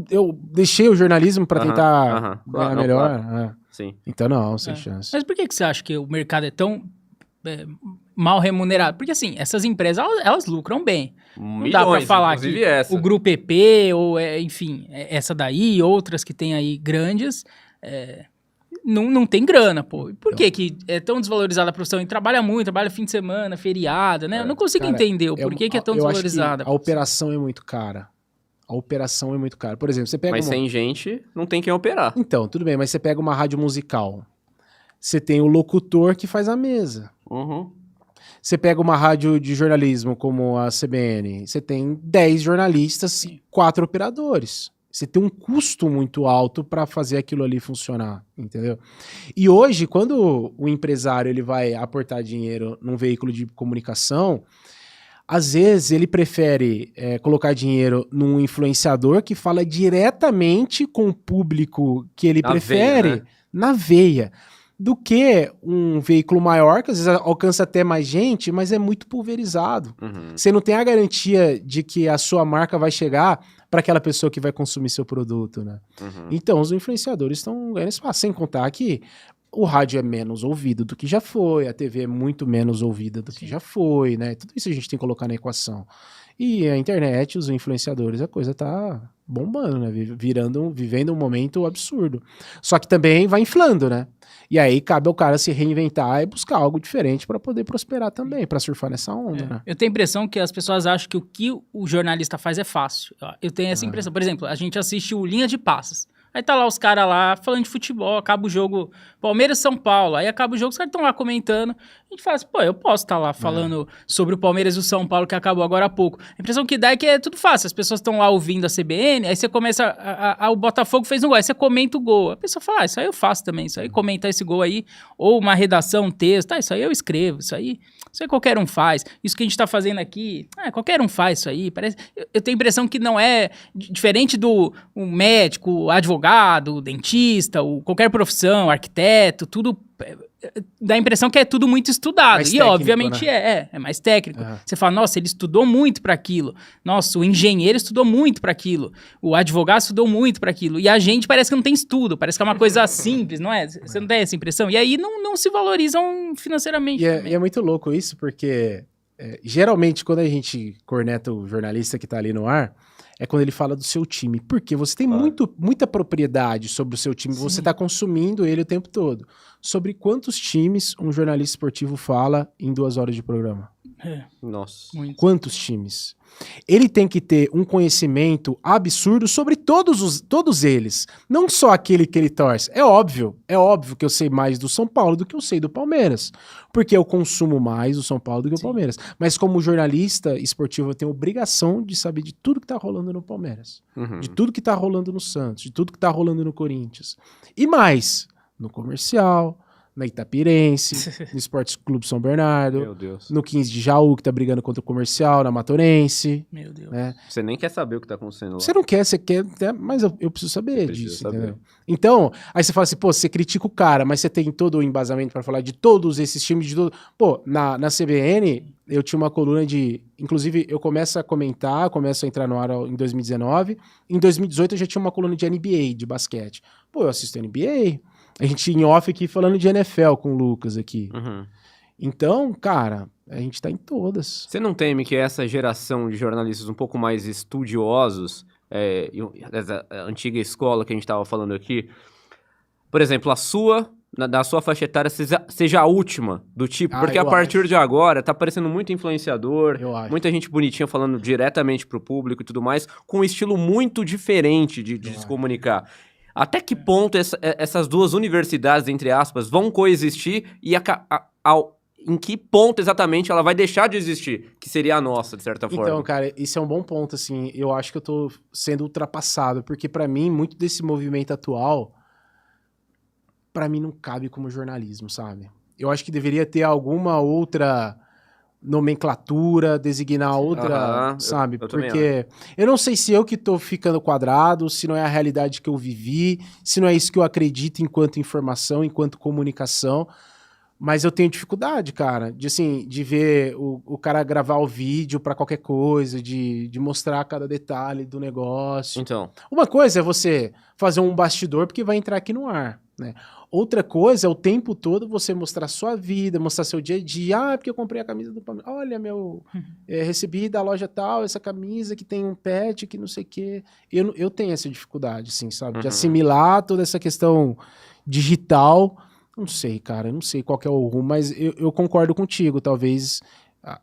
Eu deixei o jornalismo para tentar ganhar Claro, melhor. claro. Sim. Então não, sem chance. Mas por que você acha que o mercado é tão mal remunerado? Porque assim, essas empresas, elas lucram bem. Não dá pra falar que o Grupo EP, ou enfim, essa daí, outras que tem aí grandes, não tem grana, pô. Por que é tão desvalorizada a profissão? E trabalha muito, trabalha fim de semana, feriado, né? Eu não consigo entender o porquê que é tão desvalorizada. A operação é muito cara. Por exemplo, você pega Mas sem gente, não tem quem operar. Então, tudo bem, mas você pega uma rádio musical. Você tem o locutor que faz a mesa. Você pega uma rádio de jornalismo como a CBN, você tem 10 jornalistas e 4 operadores. Você tem um custo muito alto para fazer aquilo ali funcionar, entendeu? E hoje, quando o empresário ele vai aportar dinheiro num veículo de comunicação, às vezes ele prefere colocar dinheiro num influenciador que fala diretamente com o público que ele prefere, veia, né? Na veia, do que um veículo maior, que às vezes alcança até mais gente, mas é muito pulverizado. Você não tem a garantia de que a sua marca vai chegar para aquela pessoa que vai consumir seu produto, né? Então, os influenciadores estão ganhando espaço, sem contar que o rádio é menos ouvido do que já foi, a TV é muito menos ouvida do que já foi, né? Tudo isso a gente tem que colocar na equação. E a internet, os influenciadores, a coisa tá bombando, né? Vivendo um momento absurdo. Só que também vai inflando, né? E aí cabe ao cara se reinventar e buscar algo diferente para poder prosperar também, para surfar nessa onda, né? Eu tenho a impressão que as pessoas acham que o que o jornalista faz é fácil. Eu tenho essa impressão. Por exemplo, a gente assiste o Linha de Passes. Aí tá lá os caras lá falando de futebol, acaba o jogo Palmeiras-São Paulo, aí acaba o jogo, os caras estão lá comentando. A gente fala assim, eu posso estar lá falando sobre o Palmeiras e o São Paulo que acabou agora há pouco. A impressão que dá é que é tudo fácil, as pessoas estão lá ouvindo a CBN, aí você começa, o Botafogo fez um gol, aí você comenta o gol. A pessoa fala, isso aí eu faço também, isso aí comentar esse gol aí, ou uma redação, um texto, isso aí eu escrevo, isso aí qualquer um faz. Isso que a gente tá fazendo aqui, qualquer um faz isso aí. Parece, eu tenho a impressão que não é diferente do médico, o advogado, o dentista, qualquer profissão, arquiteto, tudo dá a impressão que é tudo muito estudado. Mais e técnico, obviamente né? é mais técnico. Você fala, nossa, ele estudou muito para aquilo. Nossa, o engenheiro estudou muito para aquilo. O advogado estudou muito para aquilo. E a gente parece que não tem estudo, parece que é uma coisa simples, não é? Você não tem essa impressão? E aí não se valorizam financeiramente. E é muito louco isso, porque geralmente quando a gente corneta o jornalista que tá ali no ar, é quando ele fala do seu time. Porque você tem muita propriedade sobre o seu time, você tá consumindo ele o tempo todo. Sobre quantos times um jornalista esportivo fala em 2 horas de programa? Nossa. Muito. Quantos times? Ele tem que ter um conhecimento absurdo sobre todos eles. Não só aquele que ele torce. É óbvio que eu sei mais do São Paulo do que eu sei do Palmeiras. Porque eu consumo mais o São Paulo do que o Palmeiras. Mas como jornalista esportivo, eu tenho obrigação de saber de tudo que tá rolando no Palmeiras. De tudo que tá rolando no Santos. De tudo que tá rolando no Corinthians. E mais, no Comercial, na Itapirense, no Esportes Clube São Bernardo, Meu Deus. no 15 de Jaú, que tá brigando contra o Comercial, na Matorense. Meu Deus. Né? Você nem quer saber o que tá acontecendo lá. Você não quer, você quer, mas eu preciso saber disso, saber. entendeu? Então, aí você fala assim, você critica o cara, mas você tem todo o embasamento para falar de todos esses times, de todo... Na CBN, eu tinha uma coluna de... Inclusive, eu começo a entrar no ar em 2019, em 2018 eu já tinha uma coluna de NBA, de basquete. Eu assisto NBA... A gente em off aqui falando de NFL com o Lucas aqui. Então, cara, a gente tá em todas. Você não teme que essa geração de jornalistas um pouco mais estudiosos, a antiga escola que a gente tava falando aqui, por exemplo, da sua faixa etária seja a última do tipo? Porque a partir de agora tá aparecendo muito influenciador, muita gente bonitinha falando diretamente pro público e tudo mais, com um estilo muito diferente de se comunicar. Até que ponto essas duas universidades, entre aspas, vão coexistir e em que ponto exatamente ela vai deixar de existir, que seria a nossa, de certa forma? Então, cara, isso é um bom ponto, assim, eu acho que eu tô sendo ultrapassado, porque pra mim, muito desse movimento atual, pra mim não cabe como jornalismo, sabe? Eu acho que deveria ter alguma outra nomenclatura, designar outra, sabe? Porque eu não sei se eu que tô ficando quadrado, se não é a realidade que eu vivi, se não é isso que eu acredito enquanto informação, enquanto comunicação, Mas eu tenho dificuldade, cara, de ver o cara gravar o vídeo pra qualquer coisa, de mostrar cada detalhe do negócio. Então. Uma coisa é você fazer um bastidor porque vai entrar aqui no ar, né? Outra coisa é o tempo todo você mostrar sua vida, mostrar seu dia a dia. Ah, porque eu comprei a camisa do Palmeiras. Olha, recebi da loja tal essa camisa que tem um pet, que não sei o quê. Eu tenho essa dificuldade, assim, sabe? De assimilar toda essa questão digital. Não sei, cara, não sei qual que é o rumo, mas eu concordo contigo, talvez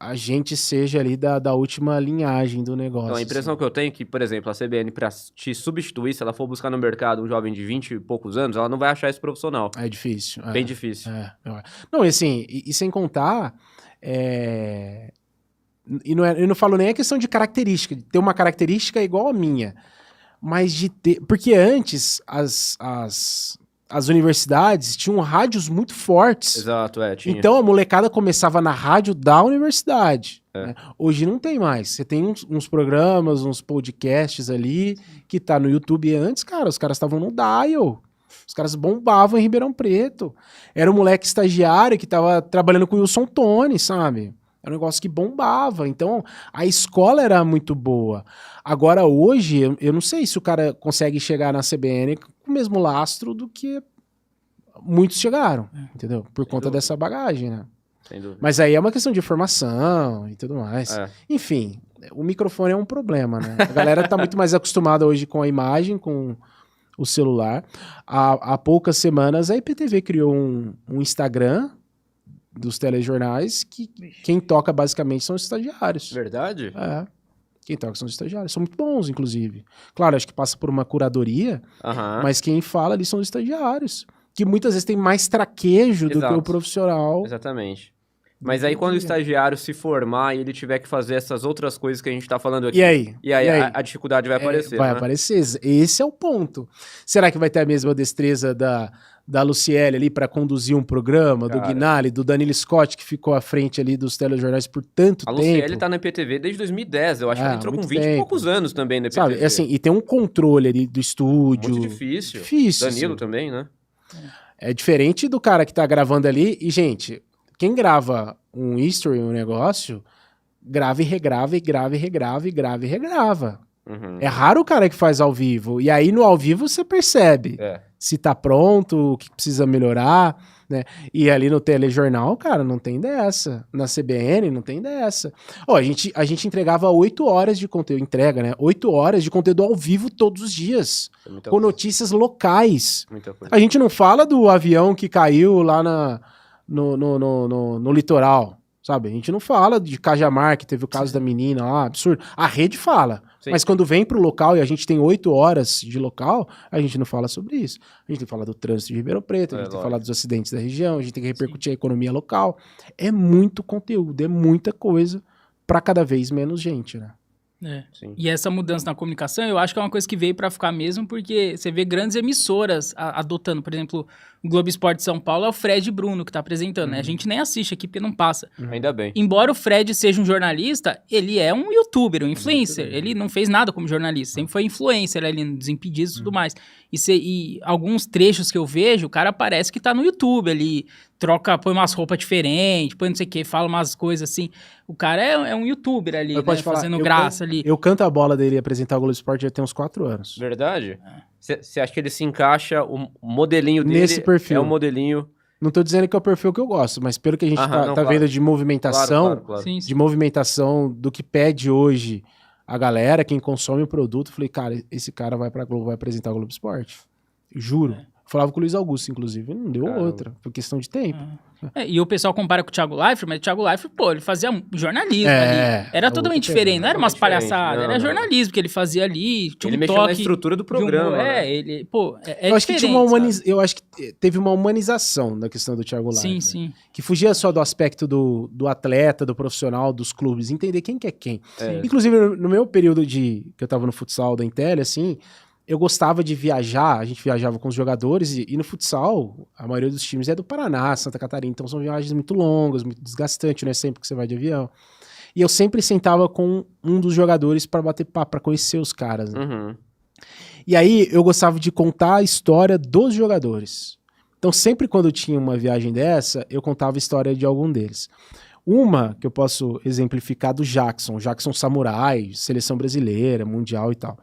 a gente seja ali da última linhagem do negócio. Então, a impressão que eu tenho é que, por exemplo, a CBN, para te substituir, se ela for buscar no mercado um jovem de 20 e poucos anos, ela não vai achar esse profissional. É difícil. Bem difícil. Não, e assim, e sem contar, eu não falo nem a questão de característica, de ter uma característica igual a minha, mas de ter... Porque antes, as universidades tinham rádios muito fortes. Exato, tinha. Então a molecada começava na rádio da universidade. Né? Hoje não tem mais. Você tem uns programas, uns podcasts ali, que tá no YouTube. Antes, cara, os caras estavam no dial. Os caras bombavam em Ribeirão Preto. Era um moleque estagiário que tava trabalhando com o Wilson Tony, sabe? Era um negócio que bombava. Então, a escola era muito boa. Agora, hoje, eu não sei se o cara consegue chegar na CBN com o mesmo lastro do que muitos chegaram, entendeu? Por conta dessa bagagem, né? Sem dúvida. Mas aí é uma questão de formação e tudo mais. Enfim, o microfone é um problema, né? A galera tá muito mais acostumada hoje com a imagem, com o celular. Há poucas semanas, a IPTV criou um Instagram dos telejornais que quem toca basicamente são os estagiários. Verdade? Quem toca são os estagiários. São muito bons, inclusive. Claro, acho que passa por uma curadoria, mas quem fala ali são os estagiários. Que muitas vezes tem mais traquejo do que o profissional. Exatamente. Mas aí quando o estagiário se formar e ele tiver que fazer essas outras coisas que a gente tá falando aqui... E aí? A dificuldade vai aparecer, Vai aparecer. Esse é o ponto. Será que vai ter a mesma destreza da Luciele ali para conduzir um programa, do Guinali, do Danilo Scott, que ficou à frente ali dos telejornais por tanto tempo? A Luciele tá na IPTV desde 2010. Eu acho que ela entrou com 20 e poucos anos também na IPTV. Sabe, assim, e tem um controle ali do estúdio. Muito difícil. Danilo também, né? É diferente do cara que tá gravando ali. E, gente, quem grava um history, um negócio, grava e regrava, e grava e regrava, e grava e regrava. É raro o cara que faz ao vivo. E aí, no ao vivo, você percebe se tá pronto, o que precisa melhorar, né? E ali no telejornal, cara, não tem dessa. Na CBN, não tem dessa. A gente entregava 8 horas de conteúdo, 8 horas de conteúdo ao vivo todos os dias. Com notícias locais. A gente não fala do avião que caiu lá no litoral, sabe? A gente não fala de Cajamar, que teve o caso da menina lá, absurdo. A rede fala. Mas quando vem pro local e a gente tem 8 horas de local, a gente não fala sobre isso. A gente tem que falar do trânsito de Ribeirão Preto, a gente tem que falar dos acidentes da região, a gente tem que repercutir a economia local. É muito conteúdo, é muita coisa para cada vez menos gente, né? E essa mudança na comunicação, eu acho que é uma coisa que veio para ficar mesmo, porque você vê grandes emissoras adotando, por exemplo, o Globo Esporte de São Paulo é o Fred Bruno que tá apresentando, né? A gente nem assiste aqui porque não passa. Ainda bem. Embora o Fred seja um jornalista, ele é um youtuber, um influencer. Ele não fez nada como jornalista, sempre foi influencer ali no Desimpedidos e tudo mais. E alguns trechos que eu vejo, o cara parece que tá no YouTube ali, põe umas roupas diferentes, põe não sei o que, fala umas coisas assim. O cara é um youtuber ali, né, fazendo graça ali. Eu canto a bola dele e apresentar o Globo Esporte já tem uns 4 anos. Verdade? Você acha que ele se encaixa, o modelinho dele nesse perfil? É o modelinho... Não tô dizendo que é o perfil que eu gosto, mas pelo que a gente tá vendo de movimentação, claro. De movimentação do que pede hoje a galera, quem consome o produto, eu falei, cara, esse cara vai pra Globo, vai apresentar o Globo Esporte. Juro. Falava com o Luiz Augusto, inclusive. Não deu outra, por questão de tempo. E o pessoal compara com o Thiago Leifert, mas o Thiago Leifert, ele fazia jornalismo ali. Era totalmente diferente, não era umas palhaçadas, era jornalismo que ele fazia ali. Ele mexeu na estrutura do programa. Eu acho que eu acho que teve uma humanização da questão do Thiago Leifert. Sim. Que fugia só do aspecto do atleta, do profissional, dos clubes, entender quem que é quem. Inclusive, no meu período que eu tava no futsal da Intel, assim, eu gostava de viajar, a gente viajava com os jogadores e no futsal, a maioria dos times é do Paraná, Santa Catarina, então são viagens muito longas, muito desgastantes, não é sempre que você vai de avião. E eu sempre sentava com um dos jogadores para bater papo, para conhecer os caras. Né? E aí eu gostava de contar a história dos jogadores. Então, sempre quando tinha uma viagem dessa, eu contava a história de algum deles. Uma que eu posso exemplificar do Jackson Samurai, seleção brasileira, mundial e tal.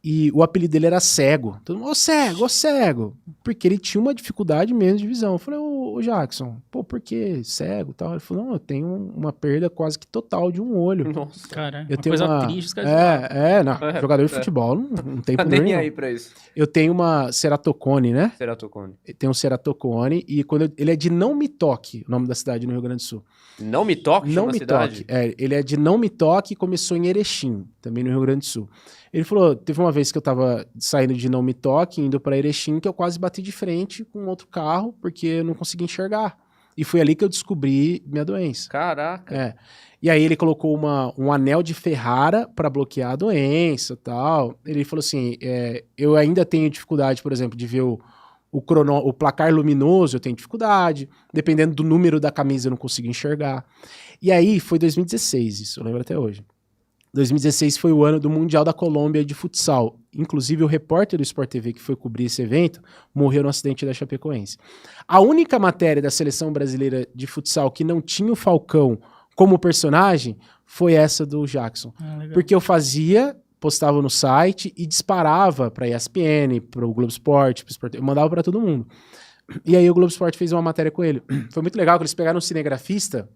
E o apelido dele era Cego. Todo mundo, ô cego. Porque ele tinha uma dificuldade mesmo de visão. Eu falei, ô Jackson, pô, por que cego e tal? Ele falou, não, eu tenho uma perda quase que total de um olho. Nossa. Cara, eu uma tenho coisa triste. Os caras jogador de futebol não tem Tá problema nem nenhum. aí pra isso. Eu tenho uma ceratocone, né? Ceratocone. Tem um ceratocone e quando ele é de Não Me Toque, o nome da cidade no Rio Grande do Sul. Não Me Toque? Não Me Toque. Ele é de Não Me Toque e começou em Erechim, também no Rio Grande do Sul. Ele falou, teve uma vez que eu tava saindo de Não Me Toque, indo pra Erechim, que eu quase bati de frente com outro carro, porque eu não conseguia enxergar. E foi ali que eu descobri minha doença. Caraca. E aí ele colocou um anel de Ferrara para bloquear a doença e tal. Ele falou assim, eu ainda tenho dificuldade, por exemplo, de ver o placar luminoso, eu tenho dificuldade. Dependendo do número da camisa, eu não consigo enxergar. E aí foi 2016 isso, eu lembro até hoje. 2016 foi o ano do Mundial da Colômbia de futsal. Inclusive, o repórter do Sport TV que foi cobrir esse evento morreu no acidente da Chapecoense. A única matéria da seleção brasileira de futsal que não tinha o Falcão como personagem foi essa do Jackson. Porque eu postava no site e disparava para a ESPN, para o Globo Esporte, eu mandava para todo mundo. E aí o Globo Esporte fez uma matéria com ele. Foi muito legal que eles pegaram um cinegrafista,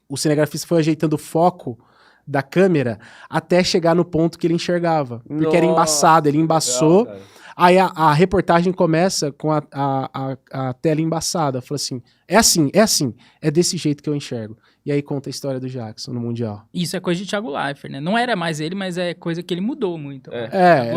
o cinegrafista foi ajeitando o foco da câmera até chegar no ponto que ele enxergava. Porque era embaçado, ele embaçou. Legal, aí a reportagem começa com a tela embaçada. Fala assim, é desse jeito que eu enxergo. E aí conta a história do Jackson no Mundial. Isso é coisa de Thiago Leifert, né? Não era mais ele, mas é coisa que ele mudou muito. É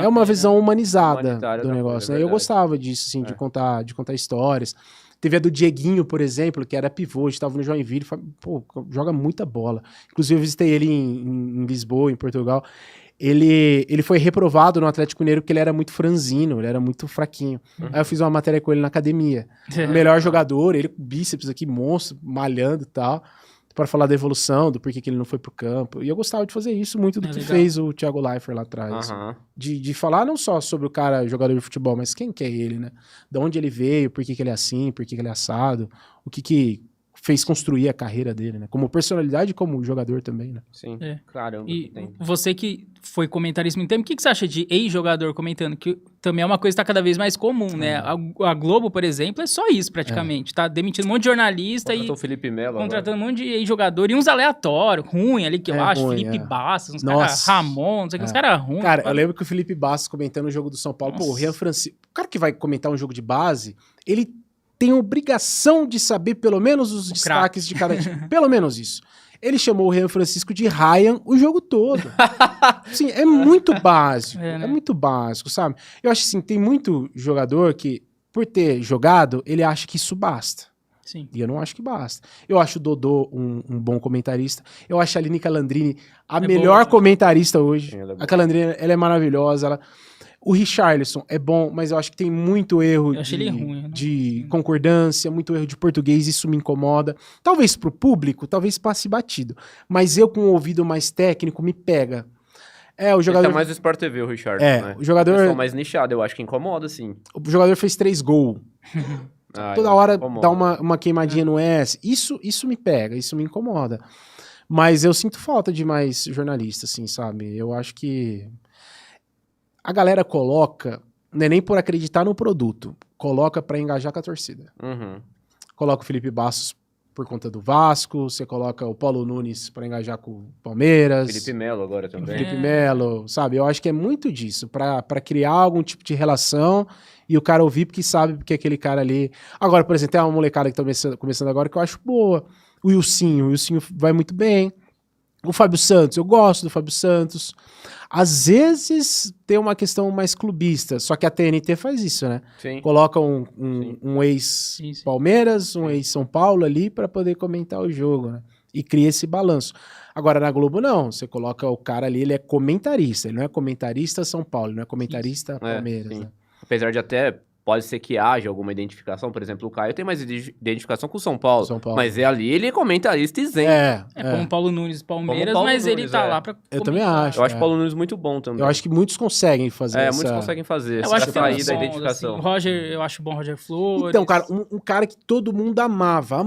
uma visão humanizada do negócio. Né? Eu gostava disso, assim, de contar histórias. Teve a do Dieguinho, por exemplo, que era pivô, estava no Joinville, pô, joga muita bola. Inclusive, eu visitei ele em Lisboa, em Portugal. Ele foi reprovado no Atlético Mineiro porque ele era muito franzino, ele era muito fraquinho. Aí eu fiz uma matéria com ele na academia. O melhor jogador, ele com bíceps aqui, monstro, malhando e tal, para falar da evolução, do porquê que ele não foi pro campo. E eu gostava de fazer isso muito do que fez o Thiago Leifert lá atrás. De falar não só sobre o cara jogador de futebol, mas quem que é ele, né? De onde ele veio, por que ele é assim, por que ele é assado, o que fez construir a carreira dele, né? Como personalidade e como jogador também, né? Sim, caramba. E você que foi comentarista muito tempo, o que você acha de ex-jogador comentando? Que também é uma coisa que está cada vez mais comum, né? A Globo, por exemplo, é só isso praticamente. Tá demitindo um monte de jornalista contratou o Felipe Melo contratando um monte de ex-jogador e uns aleatórios, ruim ali, que eu acho. Felipe Bastos, uns caras Ramon, não sei o que, uns caras ruins. Cara, eu lembro que o Felipe Bastos comentando o jogo do São Paulo, pô, o Rian Francisco, o cara que vai comentar um jogo de base, ele tem obrigação de saber pelo menos os destaques de cada time. Pelo menos isso. Ele chamou o Rian Francisco de Ryan o jogo todo. Sim, é muito básico. É muito básico, sabe? Eu acho assim, tem muito jogador que, por ter jogado, ele acha que isso basta. Sim. E eu não acho que basta. Eu acho o Dodô um bom comentarista. Eu acho a Aline Calandrini a melhor comentarista hoje. Sim, a Calandrini, ela é maravilhosa. O Richarlison é bom, mas eu acho que tem muito erro de concordância, muito erro de português, isso me incomoda. Talvez pro público, talvez passe batido. Mas eu com um ouvido mais técnico me pega. O jogador... Ele tá mais no Sport TV, o Richarlison, né? O jogador... Pessoal mais nichado, eu acho que incomoda, sim. O jogador fez 3 gols. Toda hora dá uma queimadinha no S. Isso me pega, isso me incomoda. Mas eu sinto falta de mais jornalistas, assim, sabe? Eu acho que... A galera coloca, não é nem por acreditar no produto, coloca pra engajar com a torcida. Coloca o Felipe Bastos por conta do Vasco, você coloca o Paulo Nunes pra engajar com o Palmeiras. Felipe Melo agora também. Felipe Melo, sabe? Eu acho que é muito disso, pra criar algum tipo de relação e o cara ouvir porque sabe porque aquele cara ali... Agora, por exemplo, tem uma molecada que tá começando agora que eu acho boa. O Wilsinho vai muito bem. O Fábio Santos, eu gosto do Fábio Santos. Às vezes tem uma questão mais clubista, só que a TNT faz isso, né? Sim. Coloca um ex-Palmeiras, um ex-São Paulo ali para poder comentar o jogo, né? E cria esse balanço. Agora, na Globo, não. Você coloca o cara ali, ele é comentarista. Ele não é comentarista São Paulo, ele não é comentarista Palmeiras. Né? Apesar de até pode ser que haja alguma identificação. Por exemplo, o Caio tem mais identificação com o São Paulo. Mas ele é comentarista isento. Como o Paulo Nunes Palmeiras, mas ele tá lá pra comentar. Eu também acho. Eu acho o Paulo Nunes muito bom também. Eu acho que muitos conseguem fazer muitos conseguem fazer. Eu acho que sair da identificação. Assim, o Roger, eu acho bom o Roger Flores. Então, cara, um cara que todo mundo amava.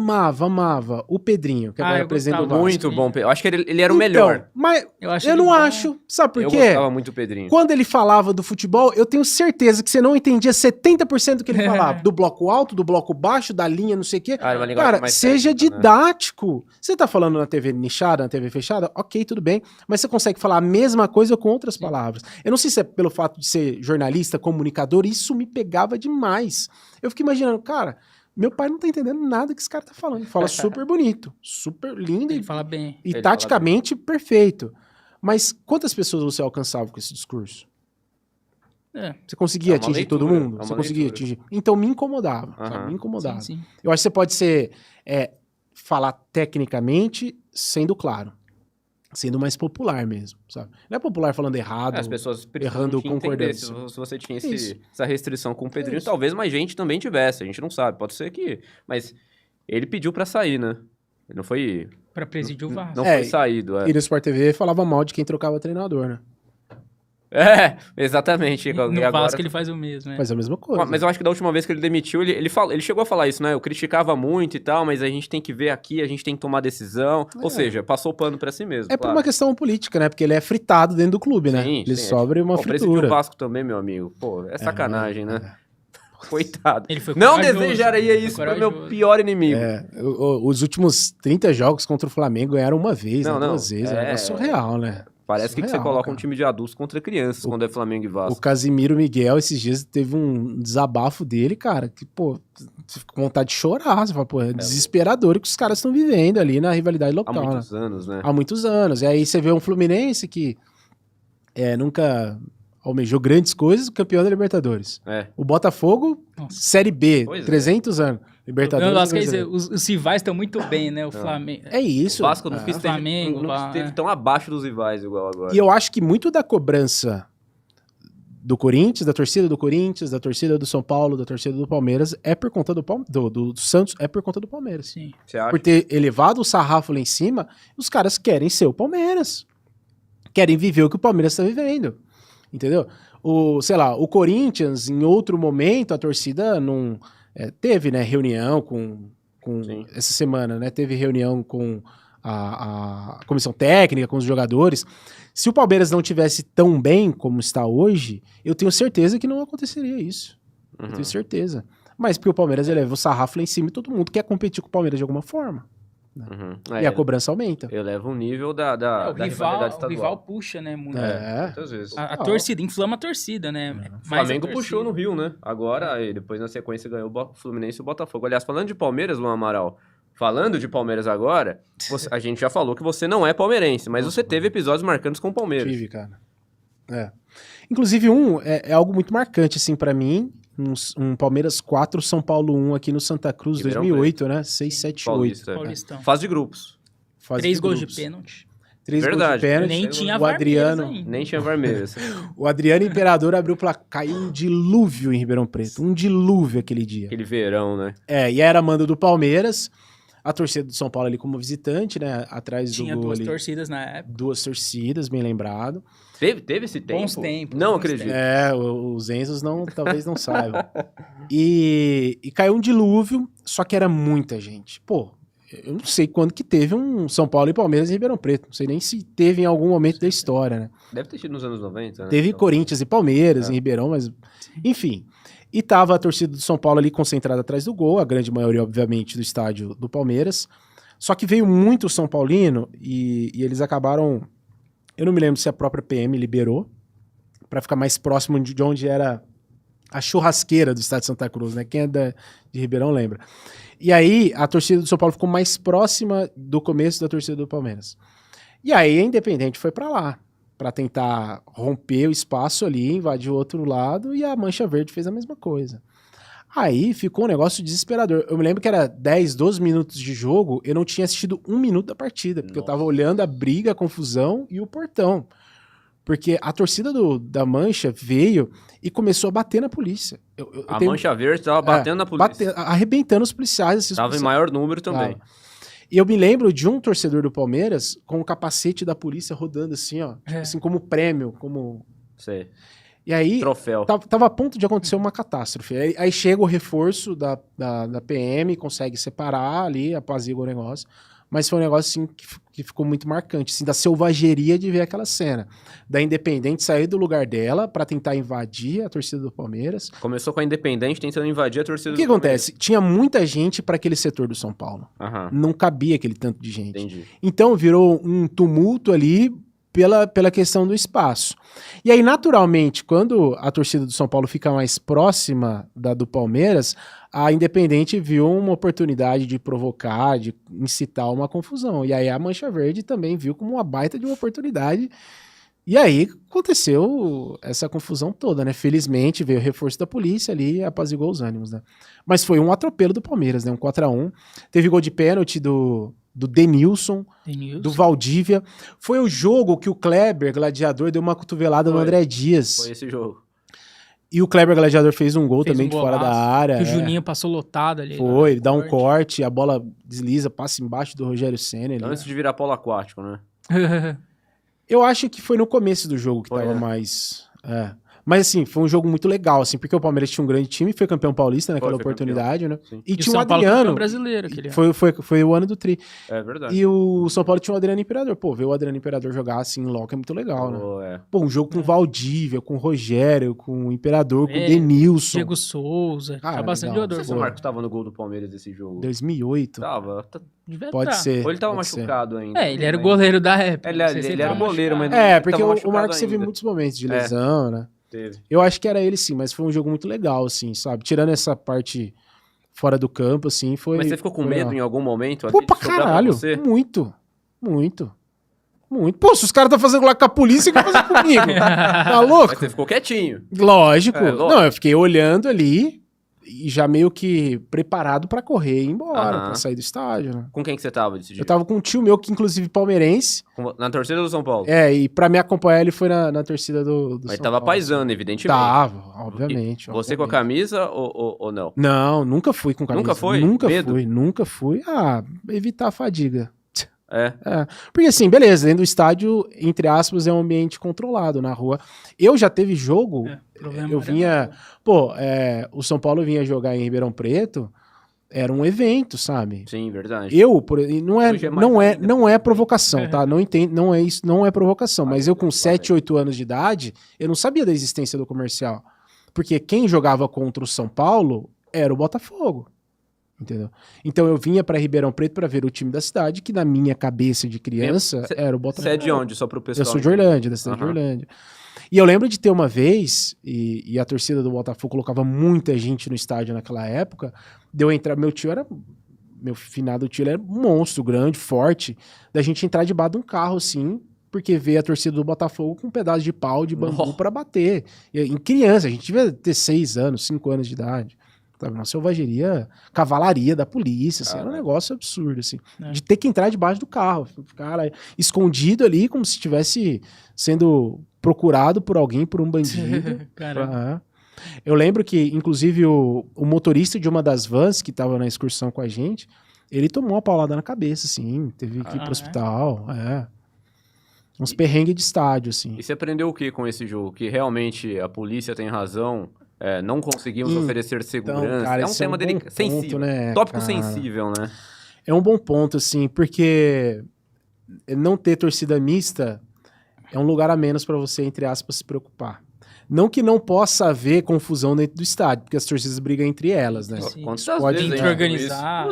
O Pedrinho, que agora apresenta o Vasco. Muito bom. Eu acho que ele era o melhor. Mas eu não acho. Sabe por quê? Eu gostava muito do Pedrinho. Quando ele falava do futebol, eu tenho certeza que você não entendia 70% do que ele falava. Do bloco alto, do bloco baixo, da linha, não sei o quê. Cara, seja didático. Né? Você tá falando na TV nichada, na TV fechada? Ok, tudo bem. Mas você consegue falar a mesma coisa com outras palavras. Eu não sei se é pelo fato de ser jornalista, comunicador, isso me pegava demais. Eu fico imaginando, cara, meu pai não tá entendendo nada que esse cara tá falando. Ele fala super bonito, super lindo. Ele fala bem. E taticamente perfeito. Mas quantas pessoas você alcançava com esse discurso? Você conseguia atingir todo mundo? Você conseguia atingir? Então me incomodava. Sabe? Me incomodava. Sim. Eu acho que você pode ser falar tecnicamente, sendo claro. Sendo mais popular mesmo, sabe? Não é popular falando errado, as pessoas errando concordância. Se você tinha essa restrição com o Pedrinho, talvez mais gente também tivesse. A gente não sabe, pode ser que... Mas ele pediu pra sair, né? Ele não foi... Pra presidir o Vasco. Não foi saído, E no Sport TV falava mal de quem trocava treinador, né? Exatamente. No agora... Vasco ele faz o mesmo, né? Faz a mesma coisa. Mas eu acho que da última vez que ele demitiu, ele chegou a falar isso, né? Eu criticava muito e tal, mas a gente tem que ver aqui, a gente tem que tomar decisão. Ou seja, passou o pano pra si mesmo. Por uma questão política, né? Porque ele é fritado dentro do clube, né? Ele sobra uma fritura. Presidiu o Vasco também, meu amigo. Pô, é sacanagem, né? Coitado. Ele foi não desejaria isso pro meu pior inimigo. Os últimos 30 jogos contra o Flamengo ganharam uma vez, duas vezes. É surreal, né? Parece que você coloca um time de adultos contra crianças quando é Flamengo e Vasco. O Casimiro Miguel, esses dias, teve um desabafo dele, cara, que, pô, você fica com vontade de chorar. Você fala, pô, é desesperador o que os caras estão vivendo ali na rivalidade local. Há muitos anos, né? Há muitos anos. E aí você vê um Fluminense que nunca almejou grandes coisas, campeão da Libertadores. O Botafogo, Série B, 300 anos. Libertadores. Eu acho que os rivais estão muito bem, né? O Flamengo. É isso. O Vasco não esteve tão abaixo dos rivais igual agora. E eu acho que muito da cobrança do Corinthians, da torcida do Corinthians, da torcida do São Paulo, da torcida do Palmeiras, é por conta do Santos, é por conta do Palmeiras. Sim. Por ter elevado o sarrafo lá em cima, os caras querem ser o Palmeiras. Querem viver o que o Palmeiras está vivendo. Entendeu? O Corinthians, em outro momento, a torcida não... teve, né, reunião com essa semana, né? Teve reunião com a comissão técnica, com os jogadores. Se o Palmeiras não tivesse tão bem como está hoje, eu tenho certeza que não aconteceria isso. Eu tenho certeza. Mas porque o Palmeiras eleva o sarrafo lá em cima e todo mundo quer competir com o Palmeiras de alguma forma. Né? E a cobrança aumenta. Eleva o nível da rivalidade estadual. O rival puxa, né? Muitas vezes. A torcida, inflama a torcida, né? O Flamengo puxou no Rio, né? Agora, depois na sequência ganhou o Fluminense e o Botafogo. Aliás, falando de Palmeiras, Luan Amaral, falando de Palmeiras agora, a gente já falou que você não é palmeirense, mas você teve episódios marcantes com o Palmeiras. Tive, cara. Inclusive, é algo muito marcante, assim, pra mim. Um Palmeiras 4, São Paulo 1 aqui no Santa Cruz, 2008, né? 6, 7, 8. Paulistão. Fase de grupos. 3 gols de pênalti. 3 gols de pênalti. Nem tinha o Adriano ainda. Nem tinha Varmeiras. O Adriano Imperador abriu o placar. Caiu um dilúvio em Ribeirão Preto. Um dilúvio aquele dia. Aquele verão, né? E era mando do Palmeiras. A torcida do São Paulo ali como visitante, né? Atrás do gol ali. Tinha 2 torcidas na época. 2 torcidas, bem lembrado. Teve esse tempo? Bons tempos. Não acredito. Os Enzos talvez não saibam. E caiu um dilúvio, só que era muita gente. Pô, eu não sei quando que teve um São Paulo e Palmeiras em Ribeirão Preto. Não sei nem se teve em algum momento da história, né? Deve ter sido nos anos 90, né? Teve Corinthians e Palmeiras em Ribeirão, mas... Enfim. E tava a torcida do São Paulo ali concentrada atrás do gol, a grande maioria, obviamente, do estádio do Palmeiras. Só que veio muito São Paulino e eles acabaram... Eu não me lembro se a própria PM liberou para ficar mais próximo de onde era a churrasqueira do estádio de Santa Cruz, né? Quem é de Ribeirão lembra. E aí a torcida do São Paulo ficou mais próxima do começo da torcida do Palmeiras. E aí a Independente foi para lá, para tentar romper o espaço ali, invadir o outro lado, e a Mancha Verde fez a mesma coisa. Aí ficou um negócio desesperador. Eu me lembro que era 10, 12 minutos de jogo, eu não tinha assistido 1 minuto da partida, porque eu tava olhando a briga, a confusão e o portão. Porque a torcida da Mancha veio e começou a bater na polícia. Mancha Verde tava batendo na polícia. Arrebentando os policiais. Tava em maior número também. E eu me lembro de um torcedor do Palmeiras com o capacete da polícia rodando assim, ó. Tipo assim, como prêmio, como... Sei. E aí, troféu. Tava a ponto de acontecer uma catástrofe. Aí chega o reforço da PM, consegue separar ali, apazigua o negócio. Mas foi um negócio, assim, que ficou muito marcante, assim, da selvageria de ver aquela cena. Da Independente sair do lugar dela pra tentar invadir a torcida do Palmeiras. Começou com a Independente tentando invadir a torcida do Palmeiras. O que acontece? Tinha muita gente pra aquele setor do São Paulo. Não cabia aquele tanto de gente. Entendi. Então virou um tumulto ali pela questão do espaço. E aí, naturalmente, quando a torcida do São Paulo fica mais próxima da do Palmeiras, a Independente viu uma oportunidade de provocar, de incitar uma confusão. E aí a Mancha Verde também viu como uma baita de uma oportunidade. E aí aconteceu essa confusão toda, né? Felizmente veio o reforço da polícia ali e apaziguou os ânimos, né? Mas foi um atropelo do Palmeiras, né? Um 4-1. Teve gol de pênalti do Denilson, do Valdívia. Foi o jogo que o Kleber, gladiador, deu uma cotovelada no André Dias. Foi esse jogo. E o Kleber Gladiador fez um gol também de fora da área. Que o Juninho passou lotado ali. Foi, ele dá um corte, a bola desliza, passa embaixo do Rogério Ceni. Antes de virar polo aquático, né? Eu acho que foi no começo do jogo que tava mais... Mas, assim, foi um jogo muito legal, assim, porque o Palmeiras tinha um grande time, foi campeão paulista naquela oportunidade, né? Sim. E tinha o o São Paulo Adriano. Campeão brasileiro, aquele ano. Foi o ano do Tri. É verdade. E o São Paulo tinha o Adriano Imperador. Pô, ver o Adriano Imperador jogar assim em loco é muito legal, né? Pô, um jogo com o Valdívia, com o Rogério, com o Imperador, com o Denilson. Diego Souza. Tinha bastante jogador. Não sei se o Marcos tava no gol do Palmeiras desse jogo. 2008. Tava. Pode ser. Ou ele tava machucado ainda. Ele era o goleiro da época. Ele era o goleiro, mas porque o Marcos teve muitos momentos de lesão, né? Eu acho que era ele sim, mas foi um jogo muito legal, assim, sabe? Tirando essa parte fora do campo, assim, foi... Mas você ficou com medo em algum momento? Pô, pra caralho, muito. Pô, se os caras estão fazendo lá com a polícia, o que vai fazer comigo? Tá louco? Mas você ficou quietinho. Lógico. Não, eu fiquei olhando ali e já meio que preparado pra correr e ir embora, pra sair do estádio, né? Com quem que você tava desse dia? Eu tava com um tio meu, que inclusive palmeirense. Na torcida do São Paulo? E pra me acompanhar ele foi na torcida do São Paulo. Mas tava paisando, evidentemente. Tava, obviamente. Você com a camisa ou não? Não, nunca fui com camisa. Nunca foi? Nunca fui. Evitar a fadiga. É. Porque assim, beleza, dentro do estádio, entre aspas, é um ambiente controlado na rua. Eu já teve jogo, eu vinha... o São Paulo vinha jogar em Ribeirão Preto, era um evento, sabe? Sim, verdade. Não é provocação, tá? Não entendo, não é isso, não é provocação, mas eu com 7, 8 anos de idade, eu não sabia da existência do comercial. Porque quem jogava contra o São Paulo era o Botafogo. Entendeu? Então eu vinha pra Ribeirão Preto pra ver o time da cidade, que na minha cabeça de criança era o Botafogo. Você é de onde, só pro pessoal? Eu sou de Orlândia, da cidade de Orlândia. E eu lembro de ter uma vez, e a torcida do Botafogo colocava muita gente no estádio naquela época, de eu entrar, meu finado tio era um monstro grande, forte, da gente entrar debaixo de um carro assim, porque ver a torcida do Botafogo com um pedaço de pau de bambu pra bater. Em criança, a gente devia ter 6 anos, 5 anos de idade. Uma selvageria, cavalaria da polícia, assim, era um negócio absurdo, assim, de ter que entrar debaixo do carro, ficar escondido ali como se estivesse sendo procurado por alguém, por um bandido. Eu lembro que, inclusive, o motorista de uma das vans que estava na excursão com a gente, ele tomou uma paulada na cabeça, assim, teve que ir pro hospital, uns perrengues de estádio, assim. E você aprendeu o que com esse jogo? Que realmente a polícia tem razão... não conseguimos oferecer segurança. Então, cara, é um tema sensível, né, tópico cara? Sensível, né? É um bom ponto, assim, porque não ter torcida mista é um lugar a menos para você, entre aspas, se preocupar. Não que não possa haver confusão dentro do estádio, porque as torcidas brigam entre elas, né? Pode organizar.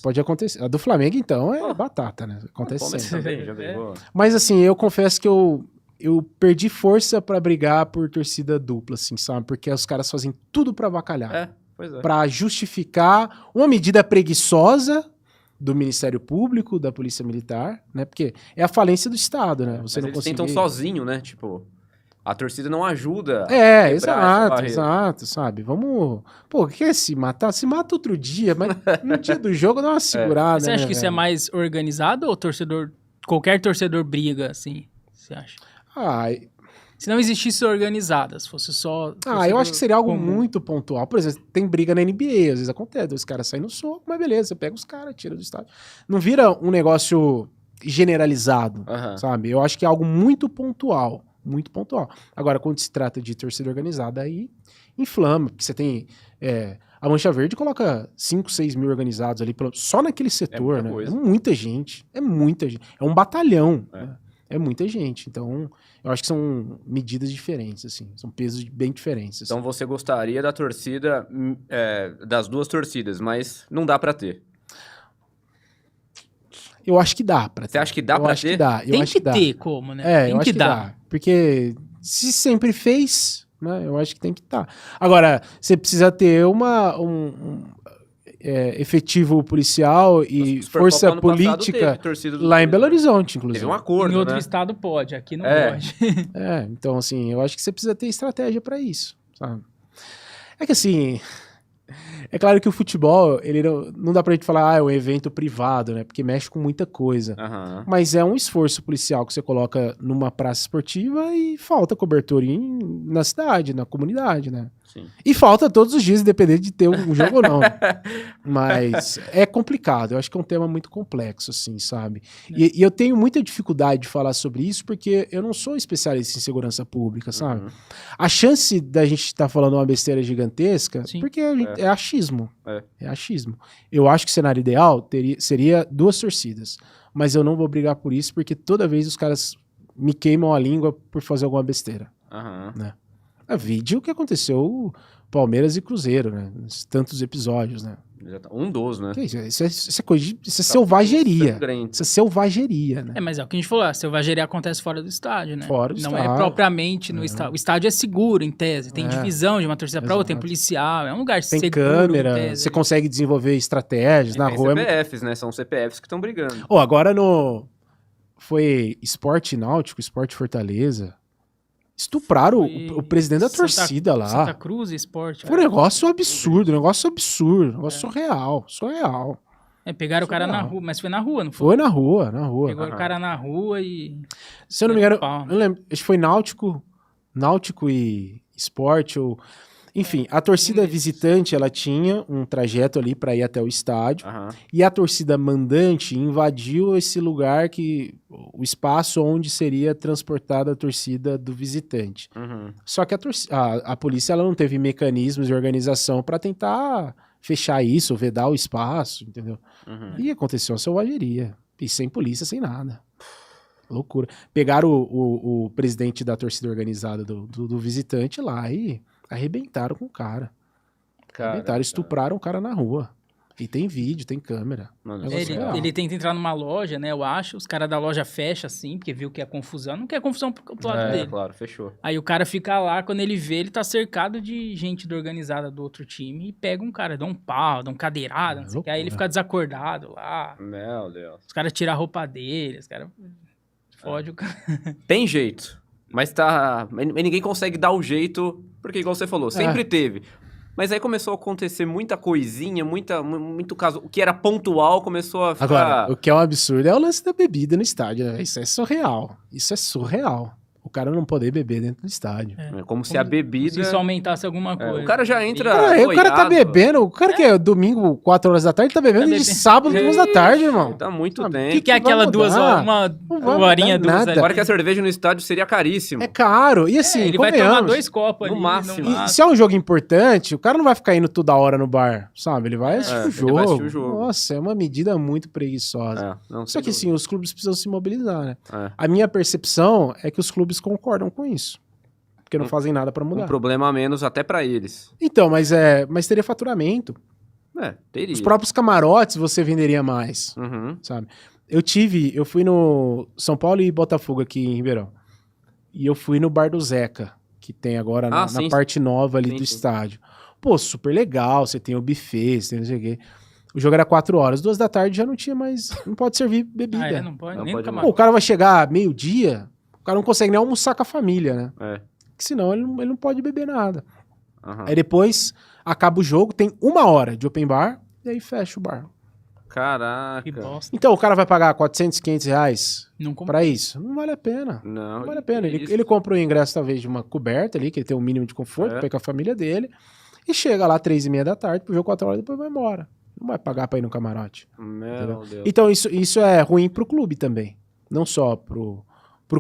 Pode acontecer. A do Flamengo, então, é batata, né? Acontece sempre. Também, Mas, assim, eu confesso que eu perdi força pra brigar por torcida dupla, assim, sabe? Porque os caras fazem tudo pra avacalhar. Pois é. Pra justificar uma medida preguiçosa do Ministério Público, da Polícia Militar, né? Porque é a falência do Estado, né? Você mas não eles conseguir... tentam sozinho, né? Tipo, a torcida não ajuda. Exato, sabe? Vamos... Pô, quer se matar? Se mata outro dia, mas no dia do jogo dá uma segurada, Você acha que isso é mais organizado ou qualquer torcedor briga, assim? Você acha? Se não existisse organizada, se fosse só... Eu acho que seria algo comum. muito pontual. Por exemplo, tem briga na NBA, às vezes acontece, os caras saem no soco, mas beleza, você pega os caras, tira do estádio. Não vira um negócio generalizado, sabe? Eu acho que é algo muito pontual, muito pontual. Agora, quando se trata de torcida organizada, aí inflama, porque você tem... a Mancha Verde coloca 5, 6 mil organizados ali, só naquele setor, né? É muita gente, é um batalhão, né? É muita gente, então eu acho que são medidas diferentes, assim, são pesos bem diferentes. Assim. Então você gostaria da torcida, das duas torcidas, mas não dá pra ter. Eu acho que dá pra ter. Você acha que dá pra ter? Tem que ter como, né? Tem que dar. Porque se sempre fez, né, eu acho que tem que estar. Agora, você precisa ter efetivo policial e força política lá em Belo Horizonte, inclusive. Teve um acordo, em outro estado pode, aqui não pode. Então assim, eu acho que você precisa ter estratégia pra isso, sabe? É que assim, é claro que o futebol, ele não dá pra gente falar, é um evento privado, né? Porque mexe com muita coisa. Mas é um esforço policial que você coloca numa praça esportiva e falta cobertura na cidade, na comunidade, né? Sim. E falta todos os dias, independente de ter um jogo ou não. Mas é complicado, eu acho que é um tema muito complexo, assim, sabe? E eu tenho muita dificuldade de falar sobre isso porque eu não sou especialista em segurança pública, sabe? A chance da gente estar falando uma besteira gigantesca, porque é achismo. É achismo. Eu acho que o cenário ideal seria 2 torcidas. Mas eu não vou brigar por isso porque toda vez os caras me queimam a língua por fazer alguma besteira. Né? Vídeo que aconteceu Palmeiras e Cruzeiro, né? Tantos episódios, né? Um dos, né? Isso é coisa de... Isso é selvageria. Isso é selvageria, né? Mas é o que a gente falou, a selvageria acontece fora do estádio, né? Fora do estádio. Não é propriamente no estádio. O estádio é seguro, em tese. Tem divisão de uma torcida para outra, tem policial, é um lugar seguro. Tem câmera, você consegue desenvolver estratégias na rua. Tem CPFs, né? São CPFs que estão brigando. Agora foi Esporte Náutico, Esporte Fortaleza. Estupraram o presidente da torcida lá. Santa Cruz Esporte. Foi um negócio absurdo, surreal. Pegaram o cara na rua, mas foi na rua, não foi? Foi na rua. Pegou o cara na rua e... Se eu não me engano, eu lembro, acho que foi Náutico e Esporte, enfim, a torcida visitante, ela tinha um trajeto ali para ir até o estádio, e a torcida mandante invadiu esse lugar o espaço onde seria transportada a torcida do visitante. Só que a polícia ela não teve mecanismos de organização para tentar fechar isso, vedar o espaço, entendeu? E aconteceu a selvageria, e sem polícia, sem nada. Loucura. Pegaram o presidente da torcida organizada do visitante lá e arrebentaram com o cara. Estupraram o cara na rua. E tem vídeo, tem câmera. Ele tenta entrar numa loja, né? Eu acho. Os caras da loja fecham assim, porque viu que é confusão. Não quer confusão pro lado dele. Claro, fechou. Aí o cara fica lá, quando ele vê, ele tá cercado de gente organizada do outro time e pega um cara, dá um pau, dá um cadeirada, não sei o que. Aí ele fica desacordado lá. Meu Deus. Os caras tiram a roupa dele, os caras fodem o cara. Tem jeito. Mas ninguém consegue dar o jeito, porque igual você falou, sempre teve. Mas aí começou a acontecer muita coisinha, muito caso. O que era pontual começou a ficar... Agora, o que é um absurdo é o lance da bebida no estádio, né? Isso é surreal. O cara não poder beber dentro do estádio. Como se a bebida... Se isso aumentasse alguma coisa. O cara já entra... O cara tá bebendo. O cara que é domingo, 4 horas da tarde, tá bebendo de sábado, 2 da tarde, irmão. Tá muito tempo. O que é aquela 2 horas? Uma horinha, 2 ali. Agora que a cerveja no estádio seria caríssimo. É caro. E assim, ele vai tomar 2 copos ali. No máximo. E se é um jogo importante, o cara não vai ficar indo toda hora no bar, sabe? Ele vai assistir o jogo. Nossa, é uma medida muito preguiçosa. Só que assim, os clubes precisam se mobilizar, né? A minha percepção é que os clubes concordam com isso. Porque não fazem nada pra mudar. Um problema a menos até pra eles. Então, mas teria faturamento. Teria. Os próprios camarotes você venderia mais, sabe? Eu fui no São Paulo e Botafogo aqui em Ribeirão. E eu fui no Bar do Zeca, que tem agora na parte nova ali do estádio. Pô, super legal, você tem o buffet, você tem não sei o quê. O jogo era 4 horas, 2 da tarde já não tinha mais, não pode servir bebida. Não pode, não nem pode no Pô, o cara vai chegar meio-dia, o cara não consegue nem almoçar com a família, né? Porque senão ele não pode beber nada. Aí depois acaba o jogo, tem 1 hora de open bar, e aí fecha o bar. Caraca. Que bosta. Então o cara vai pagar 400, 500 reais Não compra. pra isso? Não vale a pena. Não Vale a pena. isso. Ele compra o ingresso, talvez, de uma coberta ali, que ele tem um mínimo de conforto, pra ir com a família dele, e chega lá 3h30 da tarde, pro jogo 4 horas, depois vai embora. Não vai pagar pra ir no camarote. Meu Deus. Então isso é ruim pro clube também. Não só pro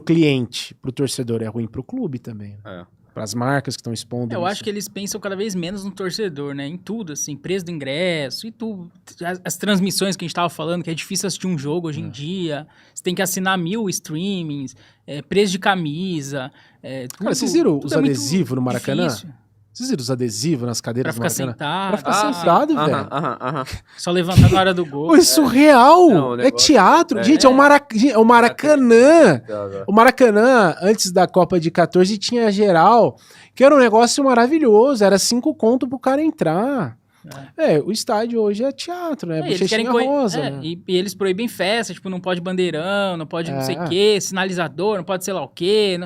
cliente, pro torcedor, é ruim pro clube também. É. Pras marcas que estão expondo Eu isso. acho que eles pensam cada vez menos no torcedor, né? Em tudo, assim, preço do ingresso e tudo. As transmissões que a gente tava falando, que é difícil assistir um jogo hoje em dia. Você tem que assinar 1000 streamings, preço de camisa. Cara, vocês viram os muito adesivos no Maracanã? difícil. Vocês viram os adesivos nas cadeiras Pra do ficar Maracanã? sentado. Pra ficar sentado, velho. Aham. Só levantar na hora do gol. Pô, é surreal! Não, o É negócio- teatro. Gente, é o Maracanã. O Maracanã, antes da Copa de 14, tinha geral, que era um negócio maravilhoso. Era 5 conto pro cara entrar. O estádio hoje é teatro, né? Eles querem Bochechinha rosa. né? E eles proíbem festa, tipo, não pode bandeirão, não pode não sei o quê, sinalizador, não pode sei lá o quê.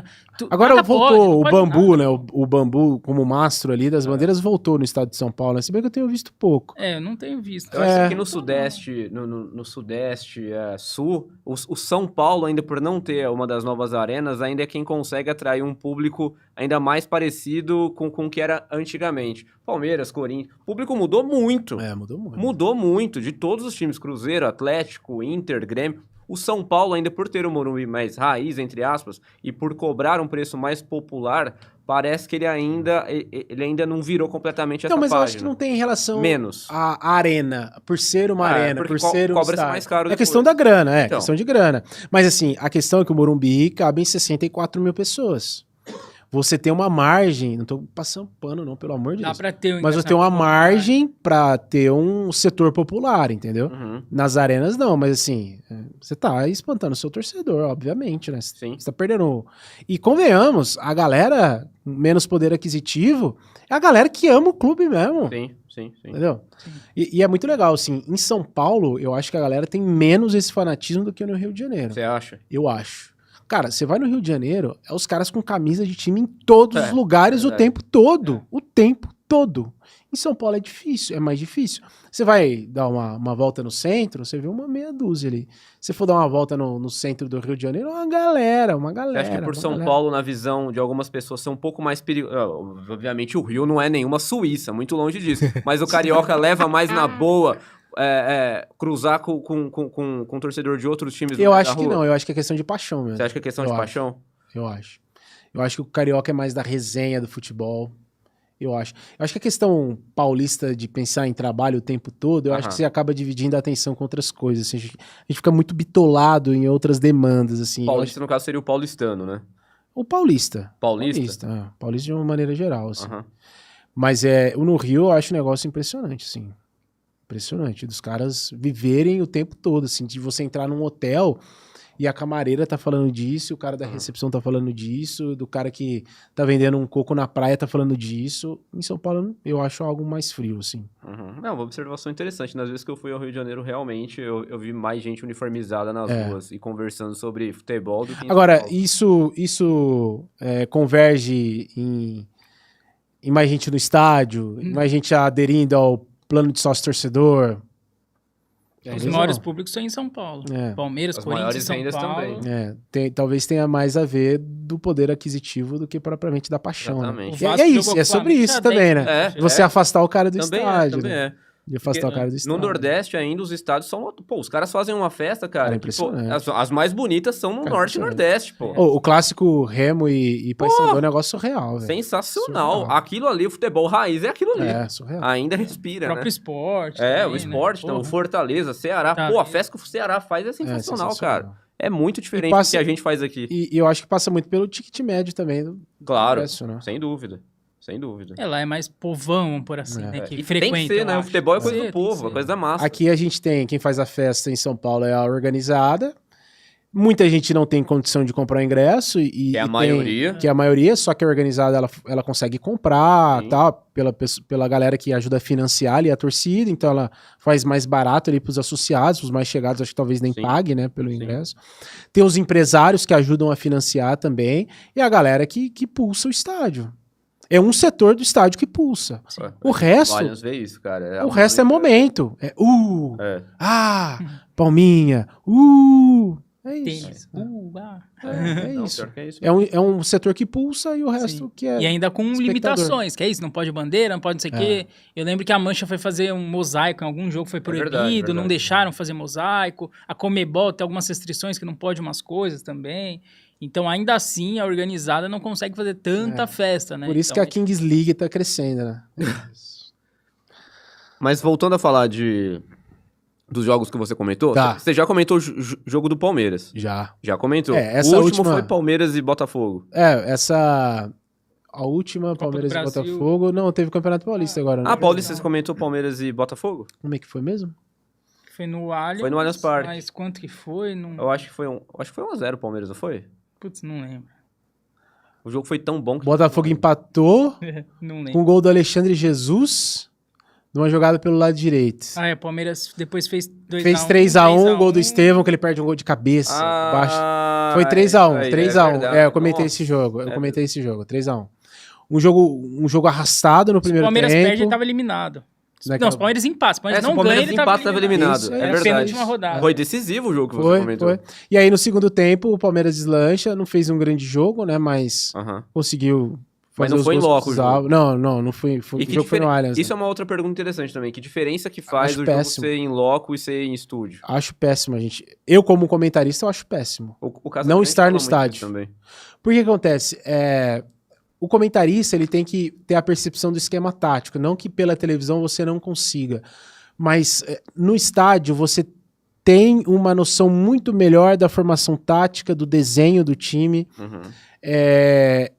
Agora nada voltou pode, não o pode bambu, nada. né? O bambu como mastro ali das bandeiras voltou no estado de São Paulo, né? Se bem que eu tenho visto pouco. Eu não tenho visto. Eu acho que aqui no Sudeste, no Sudeste Sul, o São Paulo, ainda por não ter uma das novas arenas, ainda é quem consegue atrair um público ainda mais parecido com o que era antigamente. Palmeiras, Corinthians. O público mudou muito. Mudou muito. Mudou muito. De todos os times, Cruzeiro, Atlético, Inter, Grêmio. O São Paulo, ainda por ter o Morumbi mais raiz, entre aspas, e por cobrar um preço mais popular, parece que ele ainda não virou completamente essa Não, mas página. eu acho que não tem relação Menos. a arena, por ser uma arena, porque por ser um cobra-se estádio. mais caro É depois. questão da grana, Então. questão de grana. Mas assim, a questão é que o Morumbi cabe em 64 mil pessoas. Você tem uma margem, não tô passando pano não, pelo amor de Dá Deus. pra ter um Mas você tem uma engraçado margem pra ter um setor popular, entendeu? Uhum. Nas arenas não, mas assim, você tá espantando o seu torcedor, obviamente, né? Sim. Você tá perdendo. E convenhamos, a galera menos poder aquisitivo é a galera que ama o clube mesmo. Sim. Entendeu? E é muito legal, assim, em São Paulo, eu acho que a galera tem menos esse fanatismo do que no Rio de Janeiro. Você acha? Eu acho. Cara, você vai no Rio de Janeiro, é os caras com camisa de time em todos os lugares verdade. o tempo todo. O tempo todo. Em São Paulo é difícil, é mais difícil. Você vai dar uma volta no centro, você vê uma meia dúzia ali. Se for dar uma volta no centro do Rio de Janeiro, uma galera. Você acha que por São Paulo, na visão de algumas pessoas, ser um pouco mais perigoso? Obviamente o Rio não é nenhuma Suíça, muito longe disso. Mas o carioca leva mais na boa cruzar com um torcedor de outros times Eu da acho que rua? não, eu acho que é questão de paixão mesmo. Você acha que é questão de paixão? Eu acho. Eu acho que o carioca é mais da resenha do futebol. Eu acho que a questão paulista de pensar em trabalho o tempo todo, eu acho que você acaba dividindo a atenção com outras coisas. Assim, a gente fica muito bitolado em outras demandas, assim. Paulista, no caso, seria o paulistano, né? O paulista. Paulista? Paulista de uma maneira geral, assim. Aham. Mas no Rio eu acho um negócio impressionante, assim. Impressionante. Dos caras viverem o tempo todo, assim. De você entrar num hotel e a camareira tá falando disso, o cara da recepção tá falando disso, do cara que tá vendendo um coco na praia tá falando disso. Em São Paulo eu acho algo mais frio, assim. Uhum. Não, uma observação interessante. Nas vezes que eu fui ao Rio de Janeiro, realmente, eu vi mais gente uniformizada nas ruas e conversando sobre futebol do que em Agora, São Paulo. isso converge em mais gente no estádio, mais gente aderindo ao plano de sócio-torcedor. Os maiores públicos são em São Paulo. Palmeiras, As Corinthians, maiores São vendas Paulo. também. Talvez tenha mais a ver do poder aquisitivo do que propriamente da paixão. Exatamente. Né? O Vasco É isso, jogou é sobre com a isso Flamengo também, há né? 10 Você afastar o cara do Também estádio. também né? De afastar o cara do estádio. No Nordeste ainda, os estádios são... Pô, os caras fazem uma festa, cara. É que, pô, impressionante. as mais bonitas são no Norte e Nordeste, pô. O clássico Remo e Paysandu é um negócio surreal, velho. Sensacional. Surreal. Aquilo ali, o futebol raiz é aquilo ali. É, surreal. Ainda respira, O próprio né? esporte. O também, esporte, né? então, o Fortaleza, Ceará. Tá Pô, a vendo? festa que o Ceará faz é sensacional, sensacional. cara. É muito diferente passa- do que a gente faz aqui. E eu acho que passa muito pelo ticket médio também do Claro, ingresso, né? sem dúvida. Sem dúvida. Lá é mais povão, vamos por assim, né? Que E frequenta. tem que ser, eu né? O acho. futebol é Tem coisa que do ser, tem que povo, ser. é coisa da massa. Aqui a gente tem, quem faz a festa em São Paulo é a organizada. Muita gente não tem condição de comprar o ingresso. Que é a maioria. Que é a maioria, só que a organizada ela consegue comprar, Sim. tal, pela galera que ajuda a financiar ali a torcida, então ela faz mais barato ali pros associados, os mais chegados acho que talvez nem Sim. pague, né, pelo ingresso. Tem os empresários que ajudam a financiar também, e a galera que pulsa o estádio. É um setor do estádio que pulsa. O resto... Allianz vê isso, cara. O resto é momento. Palminha, é isso. É isso. É um setor que pulsa e o resto que é E ainda com espectador. limitações, que é isso, não pode bandeira, não pode não sei o quê. Eu lembro que a Mancha foi fazer um mosaico em algum jogo, foi proibido, verdade. não deixaram fazer mosaico. A Conmebol tem algumas restrições que não pode umas coisas também. Então, ainda assim, a organizada não consegue fazer tanta festa, né? Por isso então, que a Kings League tá crescendo, né? Mas voltando a falar dos jogos que você comentou, você já comentou o jogo do Palmeiras. Já comentou. Essa o último última... foi Palmeiras e Botafogo. A última, Palmeiras e Botafogo... Não, teve o Campeonato Paulista agora. Né? Paulista, você comentou Palmeiras e Botafogo? Como é que foi mesmo? Foi no Allianz. Foi no Allianz Parque. Mas quanto que foi? Não... Eu acho que foi 1-0 o Palmeiras, não foi? Putz, não lembro. O jogo foi tão bom que... Botafogo empatou não lembro. com o gol do Alexandre Jesus numa jogada pelo lado direito. O Palmeiras depois fez 2x1. Fez 3x1, o gol do Estevão, que ele perde um gol de cabeça. Baixo. Foi 3x1, 3x1. Eu comentei esse jogo. 3x1. Um jogo arrastado no primeiro tempo. Se o Palmeiras perde, ele tava eliminado. Não, os Palmeiras empatam. Mas não ganha, ele tava eliminado. Isso, é verdade. Rodada. Foi decisivo o jogo que você comentou. Foi. E aí, no segundo tempo, o Palmeiras deslancha, não fez um grande jogo, né? Mas conseguiu fazer. Mas não foi em loco o jogo. Não foi. O jogo foi no Allianz. Isso é uma outra pergunta interessante também. Que diferença que faz o jogo ser em loco e ser em estúdio? Acho péssimo, gente. Eu, como comentarista, eu acho péssimo. O caso não estar no estádio. Também. Por que acontece? O comentarista, ele tem que ter a percepção do esquema tático, não que pela televisão você não consiga, mas no estádio você tem uma noção muito melhor da formação tática, do desenho do time,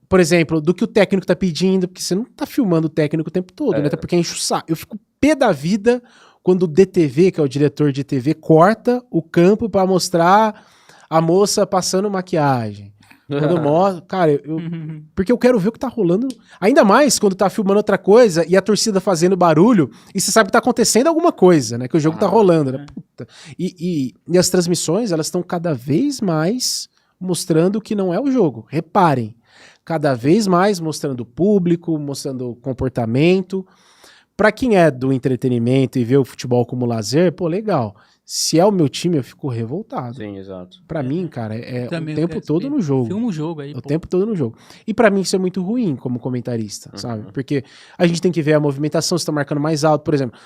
por exemplo, do que o técnico tá pedindo, porque você não tá filmando o técnico o tempo todo, né? Até porque enche o saco. Eu fico pé da vida quando o DTV, que é o diretor de TV, corta o campo para mostrar a moça passando maquiagem. Quando eu mostro, cara, porque eu quero ver o que tá rolando. Ainda mais quando tá filmando outra coisa e a torcida fazendo barulho e você sabe que tá acontecendo alguma coisa, né? Que o jogo tá rolando, né? Puta. E as transmissões, elas estão cada vez mais mostrando que não é o jogo. Reparem. Cada vez mais mostrando o público, mostrando o comportamento. Pra quem é do entretenimento e vê o futebol como lazer, pô, legal. Se é o meu time, eu fico revoltado. Sim, exato. Pra mim, cara, é o tempo todo no jogo. Filma o jogo aí, o tempo todo no jogo. E pra mim isso é muito ruim como comentarista, sabe? Porque a gente tem que ver a movimentação, se tá marcando mais alto. Por exemplo,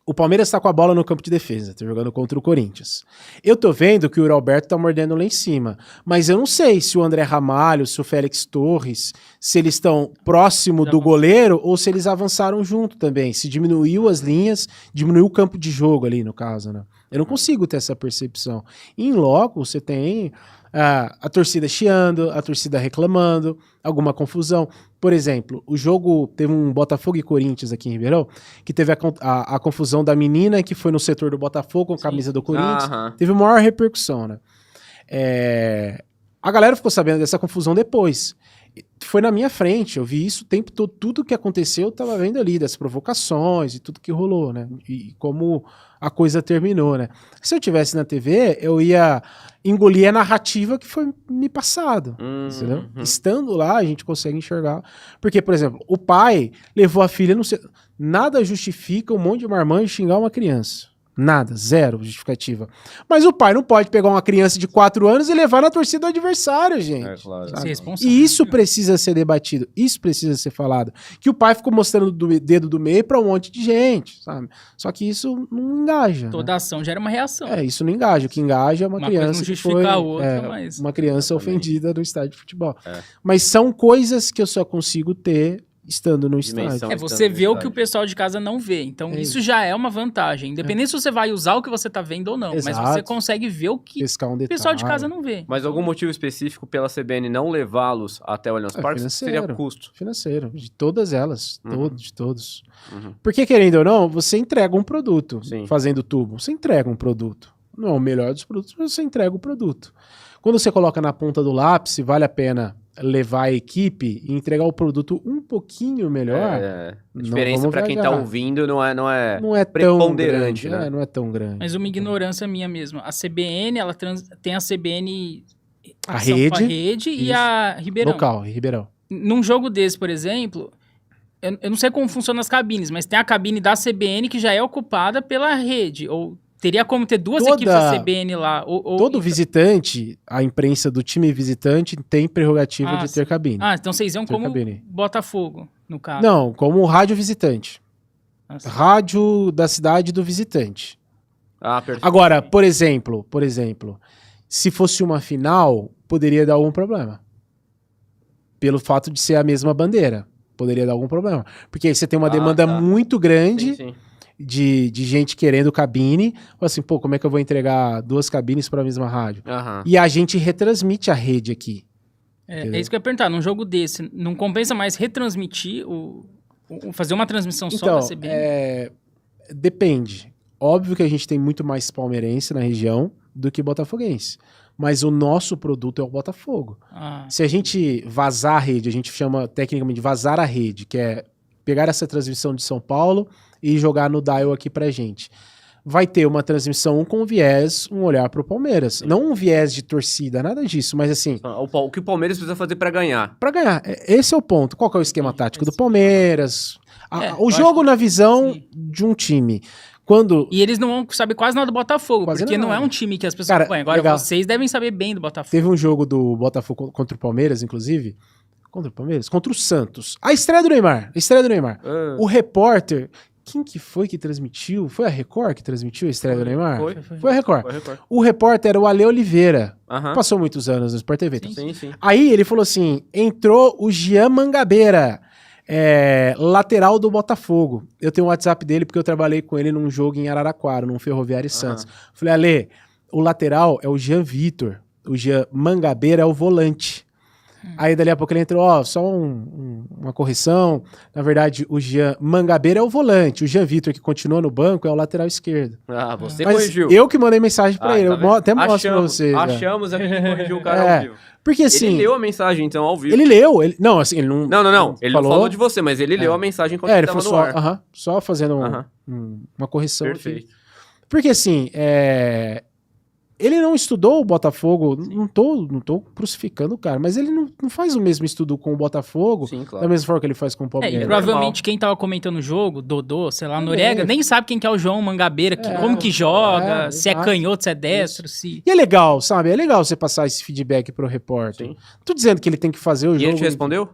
o Palmeiras tá com a bola no campo de defesa, tá jogando contra o Corinthians. Eu tô vendo que o Alberto tá mordendo lá em cima, mas eu não sei se o André Ramalho, se o Félix Torres, se eles estão próximo do goleiro ou se eles avançaram junto também, se diminuiu as linhas, diminuiu o campo de jogo ali, no caso, né? Eu não consigo ter essa percepção. E em loco, você tem a torcida chiando, a torcida reclamando, alguma confusão. Por exemplo, o jogo, teve um Botafogo e Corinthians aqui em Ribeirão, que teve a confusão da menina que foi no setor do Botafogo com a camisa do Corinthians. Teve maior repercussão, né? A galera ficou sabendo dessa confusão depois. Foi na minha frente, eu vi isso o tempo todo, tudo que aconteceu eu tava vendo ali, das provocações e tudo que rolou, né? E como a coisa terminou, né? Se eu tivesse na TV, eu ia engolir a narrativa que foi me passado, entendeu? Estando lá, a gente consegue enxergar. Porque, por exemplo, o pai levou a filha, nada justifica um monte de marmanjo xingar uma criança. Nada, zero justificativa. Mas o pai não pode pegar uma criança de 4 anos e levar na torcida do adversário, gente. Claro. E isso precisa ser debatido, isso precisa ser falado. Que o pai ficou mostrando o dedo do meio pra um monte de gente, sabe? Só que isso não engaja. Toda ação gera uma reação. Isso não engaja. O que engaja é uma criança que foi a outra, mas... uma criança ofendida no estádio de futebol. Mas são coisas que eu só consigo ter estando no estádio. Você vê o que o pessoal de casa não vê. Então, isso já é uma vantagem. Independente se você vai usar o que você tá vendo ou não. Exato. Mas você consegue ver o que o pessoal de casa não vê. Mas algum motivo específico pela CBN não levá-los até o Allianz Parque seria custo? Financeiro. De todas elas. De todos. Porque, querendo ou não, você entrega um produto. Fazendo tubo. Você entrega um produto. Não é o melhor dos produtos, mas você entrega o produto. Quando você coloca na ponta do lápis, vale a pena levar a equipe e entregar o produto um pouquinho melhor. A diferença para quem tá ouvindo não é preponderante, tão grande, né? Não é tão grande. Mas uma ignorância minha mesmo. A CBN, ela tem a CBN a rede e a Ribeirão. Local, Ribeirão. num jogo desse, por exemplo, eu não sei como funcionam as cabines, mas tem a cabine da CBN que já é ocupada pela rede, ou teria como ter duas equipes da CBN lá. Todo visitante, a imprensa do time visitante tem prerrogativa de ter cabine. Então vocês iam como Botafogo, no caso. Não, como rádio visitante. Rádio da cidade do visitante. Perfeito. Agora, por exemplo, se fosse uma final, poderia dar algum problema. Pelo fato de ser a mesma bandeira. Poderia dar algum problema. Porque aí você tem uma demanda muito grande de gente querendo cabine. Assim, como é que eu vou entregar 2 cabines para a mesma rádio? E a gente retransmite a rede aqui. É isso que eu ia perguntar. Num jogo desse, não compensa mais retransmitir, fazer uma transmissão só da CBN? Depende. Óbvio que a gente tem muito mais palmeirense na região do que botafoguense. Mas o nosso produto é o Botafogo. Se a gente vazar a rede, a gente chama tecnicamente de vazar a rede, que é pegar essa transmissão de São Paulo e jogar no dial aqui pra gente. Vai ter uma transmissão com viés, um olhar pro Palmeiras. Não um viés de torcida, nada disso, mas assim... O que o Palmeiras precisa fazer pra ganhar. Pra ganhar. Esse é o ponto. Qual que é o esquema tático do Palmeiras? O jogo na visão de um time... E eles não sabem quase nada do Botafogo, porque não é um time que as pessoas acompanham. Agora, vocês devem saber bem do Botafogo. Teve um jogo do Botafogo contra o Palmeiras, inclusive. Contra o Palmeiras? Contra o Santos. A estreia do Neymar. O repórter... Quem que foi que transmitiu? Foi a Record que transmitiu a estreia do Neymar? Foi a Record. O repórter era o Ale Oliveira. Passou muitos anos no Sport TV. Sim. Aí ele falou assim, entrou o Jean Mangabeira. Lateral do Botafogo. Eu tenho o WhatsApp dele porque eu trabalhei com ele num jogo em Araraquara, num Ferroviário Santos. Falei, Ale, o lateral é o Jean Vitor, o Jean Mangabeira é o volante. Aí dali a pouco ele entrou, só uma correção, na verdade o Jean Mangabeira é o volante, o Jean Vitor que continua no banco é o lateral esquerdo. Você corrigiu. Eu que mandei mensagem pra ele, eu até mostro pra vocês. Achamos aqui que corrigiu o cara ao vivo. Porque assim... Ele leu a mensagem, então, ao vivo. Ele leu. Ele não. Ele Ele não falou de você, mas ele leu a mensagem quando ele tava no ar. Só fazendo uma correção. Perfeito. Aqui. Porque assim, ele não estudou o Botafogo, não tô crucificando o cara, mas ele não faz o mesmo estudo com o Botafogo, da mesma forma que ele faz com o Palmeiras. E provavelmente quem tava comentando o jogo, Dodô, sei lá, Noriega, nem sabe quem que é o João Mangabeira, como que joga, se é canhoto, se é destro, se... E é legal, sabe? É legal você passar esse feedback pro repórter. Tô dizendo que ele tem que fazer o jogo... E ele te respondeu?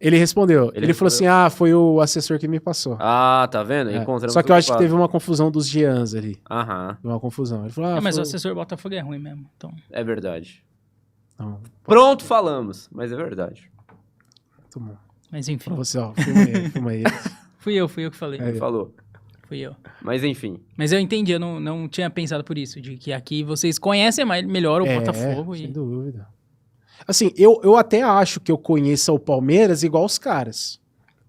Ele respondeu. Ele falou assim, foi o assessor que me passou. Tá vendo? Só que eu acho que teve uma confusão dos Gians ali. Uma confusão. Ele falou, mas o assessor Botafogo é ruim mesmo. Então... É verdade. Não, pronto, falamos. Mas é verdade. Muito bom. Mas enfim. Você, filma aí. Fui eu que falei. Falou. Fui eu. Mas enfim. Mas eu entendi, eu não tinha pensado por isso. De que aqui vocês conhecem melhor o Botafogo. Sem dúvida. Assim, eu até acho que eu conheça o Palmeiras igual os caras.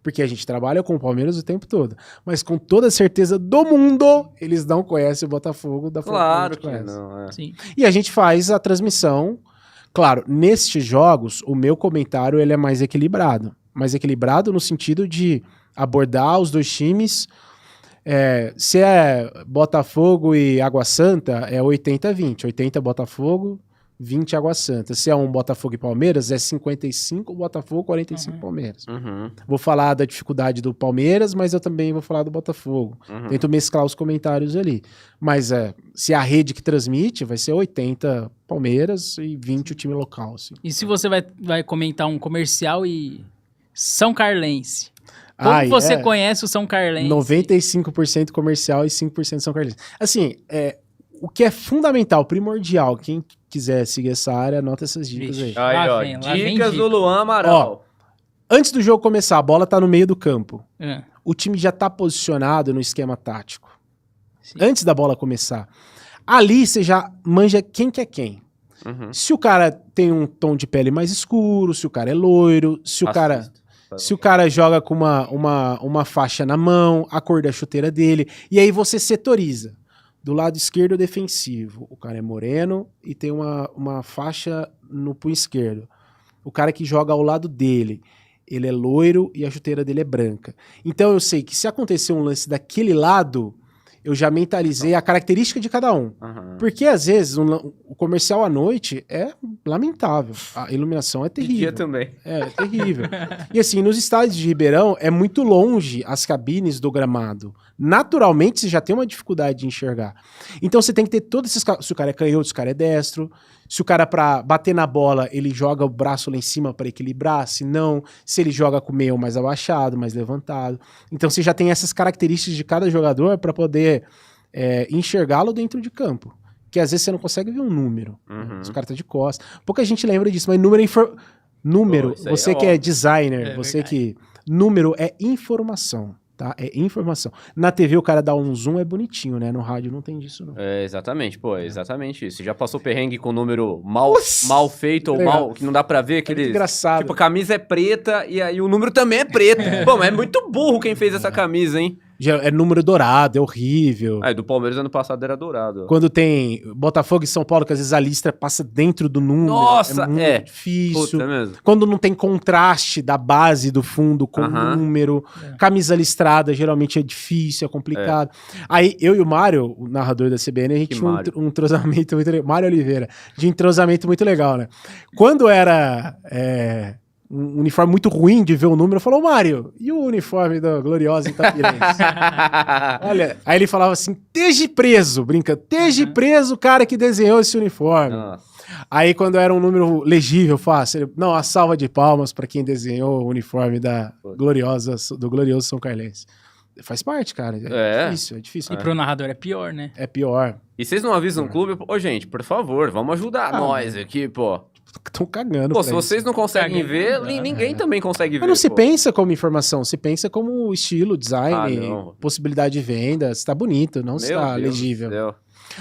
Porque a gente trabalha com o Palmeiras o tempo todo. Mas com toda a certeza do mundo, eles não conhecem o Botafogo da forma claro que a gente conhece. Não, Sim. E a gente faz a transmissão. Claro, nestes jogos, o meu comentário ele é mais equilibrado. Mais equilibrado no sentido de abordar os dois times. Se é Botafogo e Água Santa, é 80-20. 80 Botafogo, 20 Água Santa. Se é um Botafogo e Palmeiras, é 55 Botafogo, 45 Palmeiras. Vou falar da dificuldade do Palmeiras, mas eu também vou falar do Botafogo. Tento mesclar os comentários ali. Mas se a rede que transmite, vai ser 80 Palmeiras e 20 o time local. Assim. E se você vai comentar um comercial e São Carlense? Como você conhece o São Carlense? 95% comercial e 5% São Carlense. Assim, o que é fundamental, primordial, quem quiser seguir essa área, anota essas dicas aí. Dicas do Luan Amaral. Antes do jogo começar, a bola tá no meio do campo. O time já tá posicionado no esquema tático. Sim. Antes da bola começar. Ali você já manja quem que é quem. Se o cara tem um tom de pele mais escuro, se o cara é loiro, se o cara joga com uma faixa na mão, a cor da chuteira dele, e aí você setoriza. Do lado esquerdo defensivo, o cara é moreno e tem uma faixa no punho esquerdo. O cara que joga ao lado dele, ele é loiro e a chuteira dele é branca. Então eu sei que se acontecer um lance daquele lado, eu já mentalizei a característica de cada um. Porque às vezes o comercial à noite é lamentável. A iluminação é terrível. De dia também. É terrível. E assim, nos estádios de Ribeirão, é muito longe as cabines do gramado. Naturalmente, você já tem uma dificuldade de enxergar. Então, você tem que ter todos esses... Se o cara é canhoto, se o cara é destro. Se o cara, pra bater na bola, ele joga o braço lá em cima para equilibrar. Se não, se ele joga com o meio mais abaixado, mais levantado. Então, você já tem essas características de cada jogador para poder enxergá-lo dentro de campo. Que às vezes você não consegue ver um número. Né? Os caras tá de costas. Pouca gente lembra disso, mas número, você que é designer, você que... Número é informação, tá? É informação. Na TV o cara dá um zoom, é bonitinho, né? No rádio não tem disso, não. É, exatamente, pô, é exatamente isso. Já passou perrengue com número mal feito ou mal, que não dá pra ver, aqueles... É engraçado. Tipo, a camisa é preta e aí o número também é preto. Pô, mas é muito burro quem fez essa camisa, hein? É número dourado, é horrível. Do Palmeiras ano passado era dourado. Quando tem Botafogo e São Paulo, que às vezes a lista passa dentro do número. Nossa, é muito difícil. Puta, é mesmo. Quando não tem contraste da base do fundo com o número. Camisa listrada geralmente é difícil, é complicado. Aí eu e o Mário, o narrador da CBN, a gente tinha um entrosamento muito legal. Mário Oliveira, de entrosamento muito legal, né? Quando era... um uniforme muito ruim de ver o número, falou, Mário, e o uniforme da Gloriosa Itapirense? Olha, aí ele falava assim, esteja preso, esteja preso o cara que desenhou esse uniforme. Nossa. Aí quando era um número legível, fácil, não, a salva de palmas para quem desenhou o uniforme da do glorioso São Carlense. Faz parte, cara, é difícil. E pro narrador é pior, né? É pior. E vocês não avisam o clube? Ô, gente, por favor, vamos ajudar nós aqui, pô. Estão cagando. Pô, se vocês não conseguem ver, ninguém também consegue ver. Mas não se pensa como informação, se pensa como estilo, design, possibilidade de venda. Se tá bonito, não se tá legível.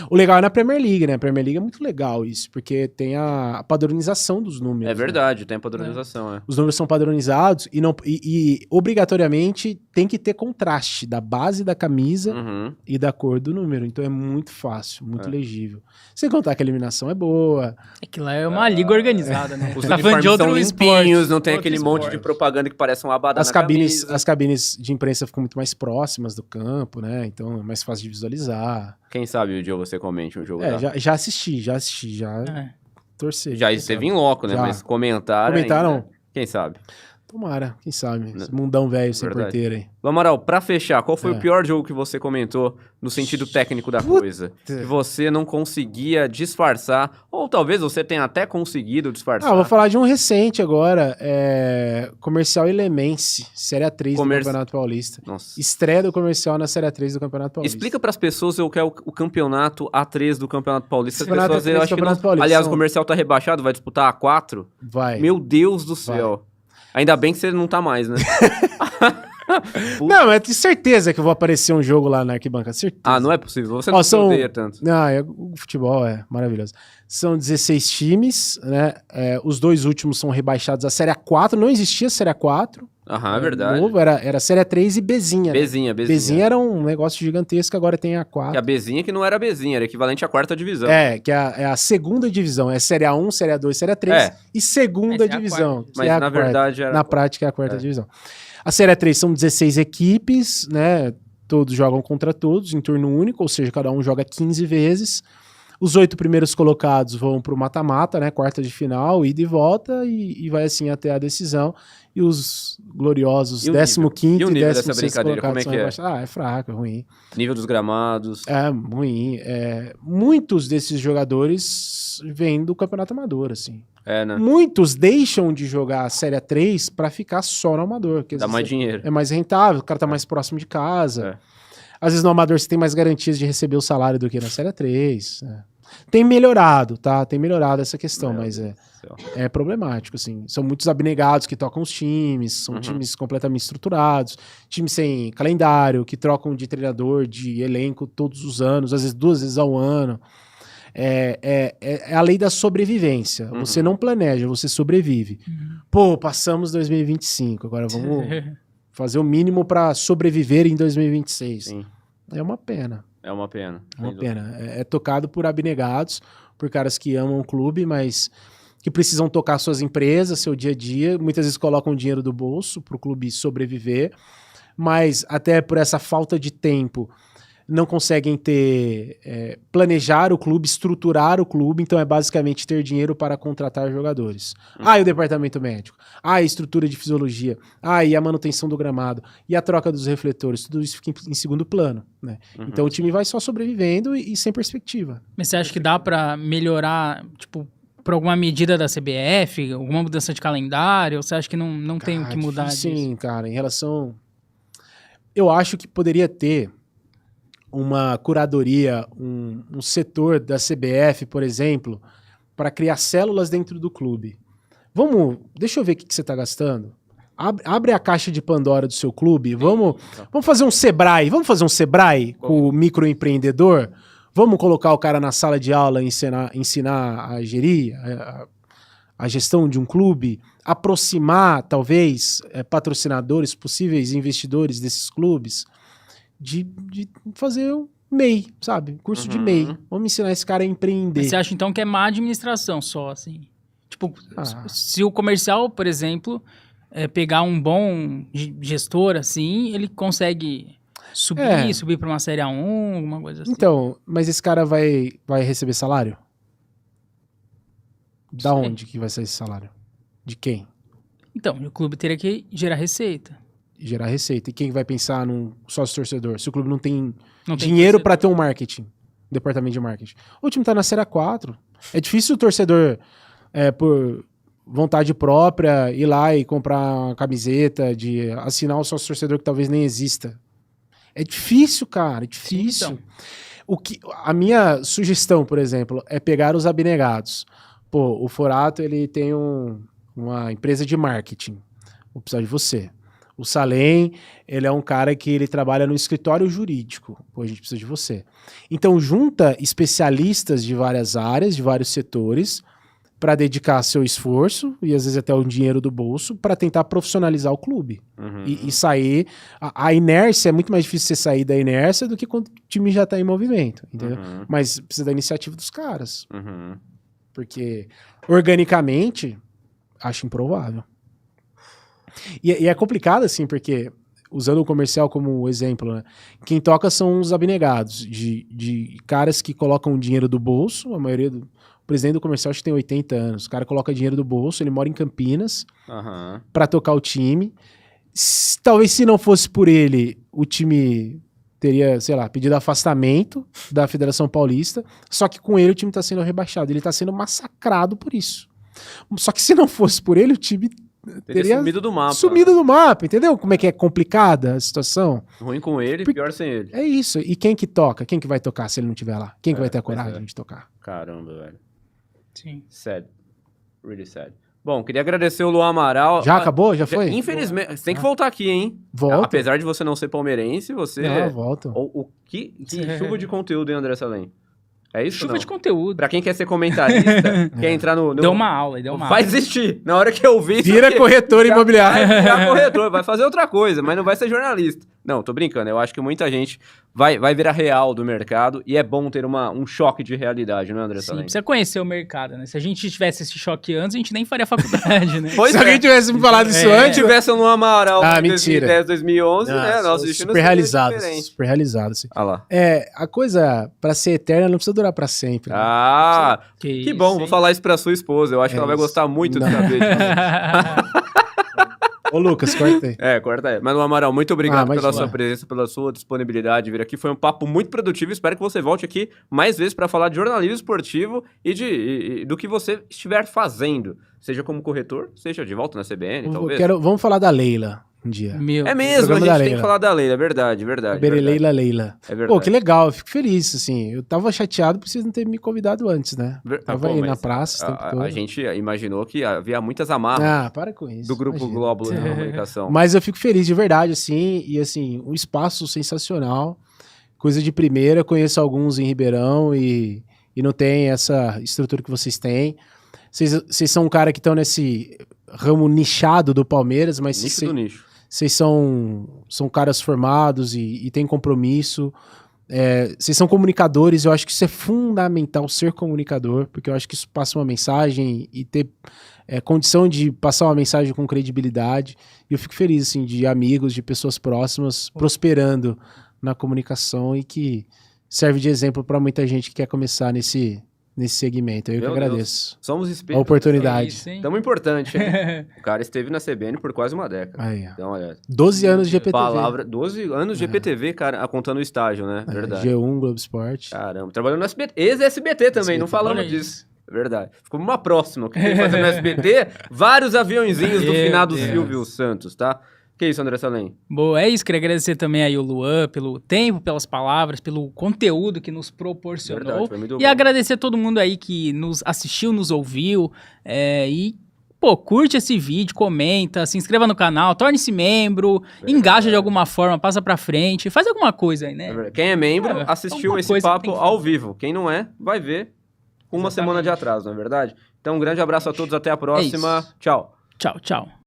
O legal é na Premier League, né? A Premier League é muito legal isso, porque tem a padronização dos números. É verdade, tem a padronização, Os números são padronizados e obrigatoriamente tem que ter contraste da base da camisa e da cor do número. Então é muito fácil, muito legível. Sem contar que a eliminação é boa. É que lá é uma liga organizada, né? Os uniformes são limpinhos, não tem aquele monte de propaganda que parece um abadá na camisa. As cabines de imprensa ficam muito mais próximas do campo, né? Então é mais fácil de visualizar. Quem sabe o dia você comente um jogo já assisti, torcer. Já esteve em loco, né? Mas comentar não. Quem sabe? Tomara, quem sabe. Esse mundão velho sem porteira aí. Amaral, pra fechar, qual foi o pior jogo que você comentou no sentido técnico da coisa? Que você não conseguia disfarçar, ou talvez você tenha até conseguido disfarçar. Vou falar de um recente agora, Comercial Elemense, Série A3 do Campeonato Paulista. Nossa. Estreia do Comercial na Série A3 do Campeonato Paulista. Explica pras pessoas o que é o Campeonato A3 do Campeonato Paulista. As pessoas, eu acho que não... Aliás, o Comercial tá rebaixado, vai disputar A4? Vai. Meu Deus do céu. Ainda bem que você não tá mais, né? Não, eu tenho certeza que eu vou aparecer um jogo lá na arquibancada, certeza. Não é possível, você não se odeia tanto. Não, o futebol é maravilhoso. São 16 times, né? Os dois últimos são rebaixados à Série A4, não existia Série A4. É verdade. Novo, era Série A3 e Bezinha. Bezinha. Bezinha era um negócio gigantesco, agora tem a A4. Que a Bezinha que não era Bezinha, era equivalente à 4ª divisão. Que é a segunda divisão. É Série A1, Série A2, Série A3 e segunda divisão. Mas na verdade era... Na prática é a 4ª divisão. A Série A3 são 16 equipes, né? Todos jogam contra todos, em turno único, ou seja, cada um joga 15 vezes. Os 8 primeiros colocados vão pro mata-mata, né? Quarta de final, ida e volta, e vai assim até a decisão. E os gloriosos 15º e 16º colocados como é que é fraco, é ruim. Nível dos gramados. É ruim. Muitos desses jogadores vêm do campeonato amador, assim. Né? Muitos deixam de jogar a Série A3 pra ficar só no amador. Dá mais dinheiro. É mais rentável, o cara tá mais próximo de casa. Às vezes no amador você tem mais garantias de receber o salário do que na Série A3. Tem melhorado, tá? Tem melhorado essa questão, mas é problemático, assim. São muitos abnegados que tocam os times, são times completamente estruturados, times sem calendário, que trocam de treinador, de elenco todos os anos, às vezes 2 vezes ao ano. É a lei da sobrevivência. Você não planeja, você sobrevive. Pô, passamos 2025, agora vamos fazer o mínimo para sobreviver em 2026. Sim. É uma pena. É uma pena. É tocado por abnegados, por caras que amam o clube, mas que precisam tocar suas empresas, seu dia a dia. Muitas vezes colocam dinheiro do bolso para o clube sobreviver, mas até por essa falta de tempo não conseguem planejar o clube, estruturar o clube, então é basicamente ter dinheiro para contratar jogadores. E o departamento médico, a estrutura de fisiologia, e a manutenção do gramado, e a troca dos refletores, tudo isso fica em segundo plano, né? Então o time vai só sobrevivendo e sem perspectiva. Mas você acha que dá para melhorar, tipo, por alguma medida da CBF, alguma mudança de calendário, ou você acha que não tem o que mudar disso? Sim, cara, em relação... Eu acho que poderia ter uma curadoria, um setor da CBF, por exemplo, para criar células dentro do clube. Deixa eu ver o que você está gastando. Abre a caixa de Pandora do seu clube. Vamos fazer um Sebrae. Vamos fazer um Sebrae com o microempreendedor? Vamos colocar o cara na sala de aula e ensinar a gerir a gestão de um clube, aproximar, talvez, patrocinadores, possíveis investidores desses clubes, de fazer um MEI, sabe? Curso de MEI. Vamos ensinar esse cara a empreender. Você acha, então, que é má administração só, assim? Tipo, se o comercial, por exemplo, pegar um bom gestor, assim, ele consegue subir para uma Série A1, alguma coisa assim. Então, mas esse cara vai receber salário? Da onde que vai sair esse salário? De quem? Então, o clube teria que gerar receita. Gerar receita. E quem vai pensar num sócio-torcedor? Se o clube não tem dinheiro para ter um departamento de marketing. O time tá na Série A4. É difícil o torcedor, por vontade própria, ir lá e comprar uma camiseta, de assinar o sócio-torcedor que talvez nem exista. É difícil, cara. É difícil. Sim, então. A minha sugestão, por exemplo, é pegar os abnegados. Pô, o Forato, ele tem uma empresa de marketing. Vou precisar de você. O Salem, ele é um cara que ele trabalha no escritório jurídico. Pô, a gente precisa de você. Então, junta especialistas de várias áreas, de vários setores, para dedicar seu esforço e às vezes até o dinheiro do bolso para tentar profissionalizar o clube. E sair... A inércia, é muito mais difícil você sair da inércia do que quando o time já está em movimento, entendeu? Mas precisa da iniciativa dos caras. Porque, organicamente, acho improvável. E é complicado, assim, porque, usando o comercial como exemplo, né, quem toca são os abnegados, de caras que colocam dinheiro do bolso, a maioria do... O presidente do comercial acho que tem 80 anos. O cara coloca dinheiro do bolso, ele mora em Campinas pra tocar o time. Talvez se não fosse por ele, o time teria, sei lá, pedido afastamento da Federação Paulista. Só que com ele o time tá sendo rebaixado. Ele tá sendo massacrado por isso. Só que se não fosse por ele, o time teria sumido do mapa. Sumido do mapa, entendeu? Como é que é complicada a situação? Ruim com ele, pior sem ele. É isso. E quem que toca? Quem que vai tocar se ele não estiver lá? Quem que vai ter a coragem de tocar? Caramba, velho. Sim. Sad. Really sad. Bom, queria agradecer o Luan Amaral. Já acabou? Já foi? Infelizmente. Você tem que voltar aqui, hein? Volta. Apesar de você não ser palmeirense, você... Não, volta. Que chuva de conteúdo, hein, André Salem? É isso? Chuva não? de conteúdo. Pra quem quer ser comentarista, quer entrar no... Deu uma aula, deu uma vai aula. existir. Na hora que eu vi... Vira corretor imobiliário. Vai virar corretor, vai fazer outra coisa, mas não vai ser jornalista. Não, tô brincando. Eu acho que muita gente vai virar real do mercado e é bom ter um choque de realidade, não é, André Salem? Sim, precisa conhecer o mercado, né? Se a gente tivesse esse choque antes, a gente nem faria faculdade, né? Pois Se alguém tivesse me falado isso antes... Se tivesse no Amaral em mentira. 2010, 2011, né? Nós super realizado. Super realizado, assim. Ah lá. A coisa, pra ser eterna, não precisa durar pra sempre. Né? Ah, que bom. isso, Vou falar isso pra sua esposa. Eu acho que ela vai gostar muito de saber disso. Ô, Lucas, corta aí. Corta aí. Mas, Amaral, muito obrigado mas pela sua presença, pela sua disponibilidade de vir aqui. Foi um papo muito produtivo. Espero que você volte aqui mais vezes para falar de jornalismo esportivo e do que você estiver fazendo. Seja como corretor, seja de volta na CBN, talvez. Vamos falar da Leila um dia. É mesmo, a gente tem que falar da Leila, é verdade. Bereleila Leila. É verdade. Pô, que legal, eu fico feliz, assim. Eu tava chateado por vocês não terem me convidado antes, né? Tava aí na praça o tempo todo. A gente imaginou que havia muitas amarras. Para com isso. Do Grupo Glóbulo de Comunicação. Mas eu fico feliz de verdade, assim, e assim, um espaço sensacional, coisa de primeira, conheço alguns em Ribeirão e não tem essa estrutura que vocês têm. Vocês são um cara que estão nesse ramo nichado do Palmeiras, mas nicho do nicho. Vocês são caras formados e têm compromisso. Vocês são comunicadores, eu acho que isso é fundamental, ser comunicador, porque eu acho que isso passa uma mensagem e ter condição de passar uma mensagem com credibilidade. E eu fico feliz, assim, de amigos, de pessoas próximas prosperando na comunicação e que serve de exemplo para muita gente que quer começar nesse segmento. Eu que agradeço. Somos espelhos. A oportunidade. Tão importante, hein? O cara esteve na CBN por quase uma década. Aí, ó. Então, olha, 12 anos de GPTV. 12 anos de GPTV, cara, contando o estágio, né? Verdade. G1, Globo Esporte. Caramba, trabalhando no SBT. Ex-SBT também, não falamos disso. Verdade. Ficou uma próxima. O que tem que fazer no SBT? Vários aviãozinhos do finado Silvio Santos, tá? Que isso, André Salem? Boa, é isso. Queria agradecer também aí o Luan pelo tempo, pelas palavras, pelo conteúdo que nos proporcionou. Verdade, foi muito e bom. agradecer a todo mundo aí que nos assistiu, nos ouviu. Curte esse vídeo, comenta, se inscreva no canal, torne-se membro, engaja de alguma forma, passa pra frente, faz alguma coisa aí, né? Quem é membro assistiu esse papo ao vivo. Quem não é, vai ver com uma semana de atraso, não é verdade? Então, um grande abraço a todos, até a próxima. Tchau. Tchau, tchau.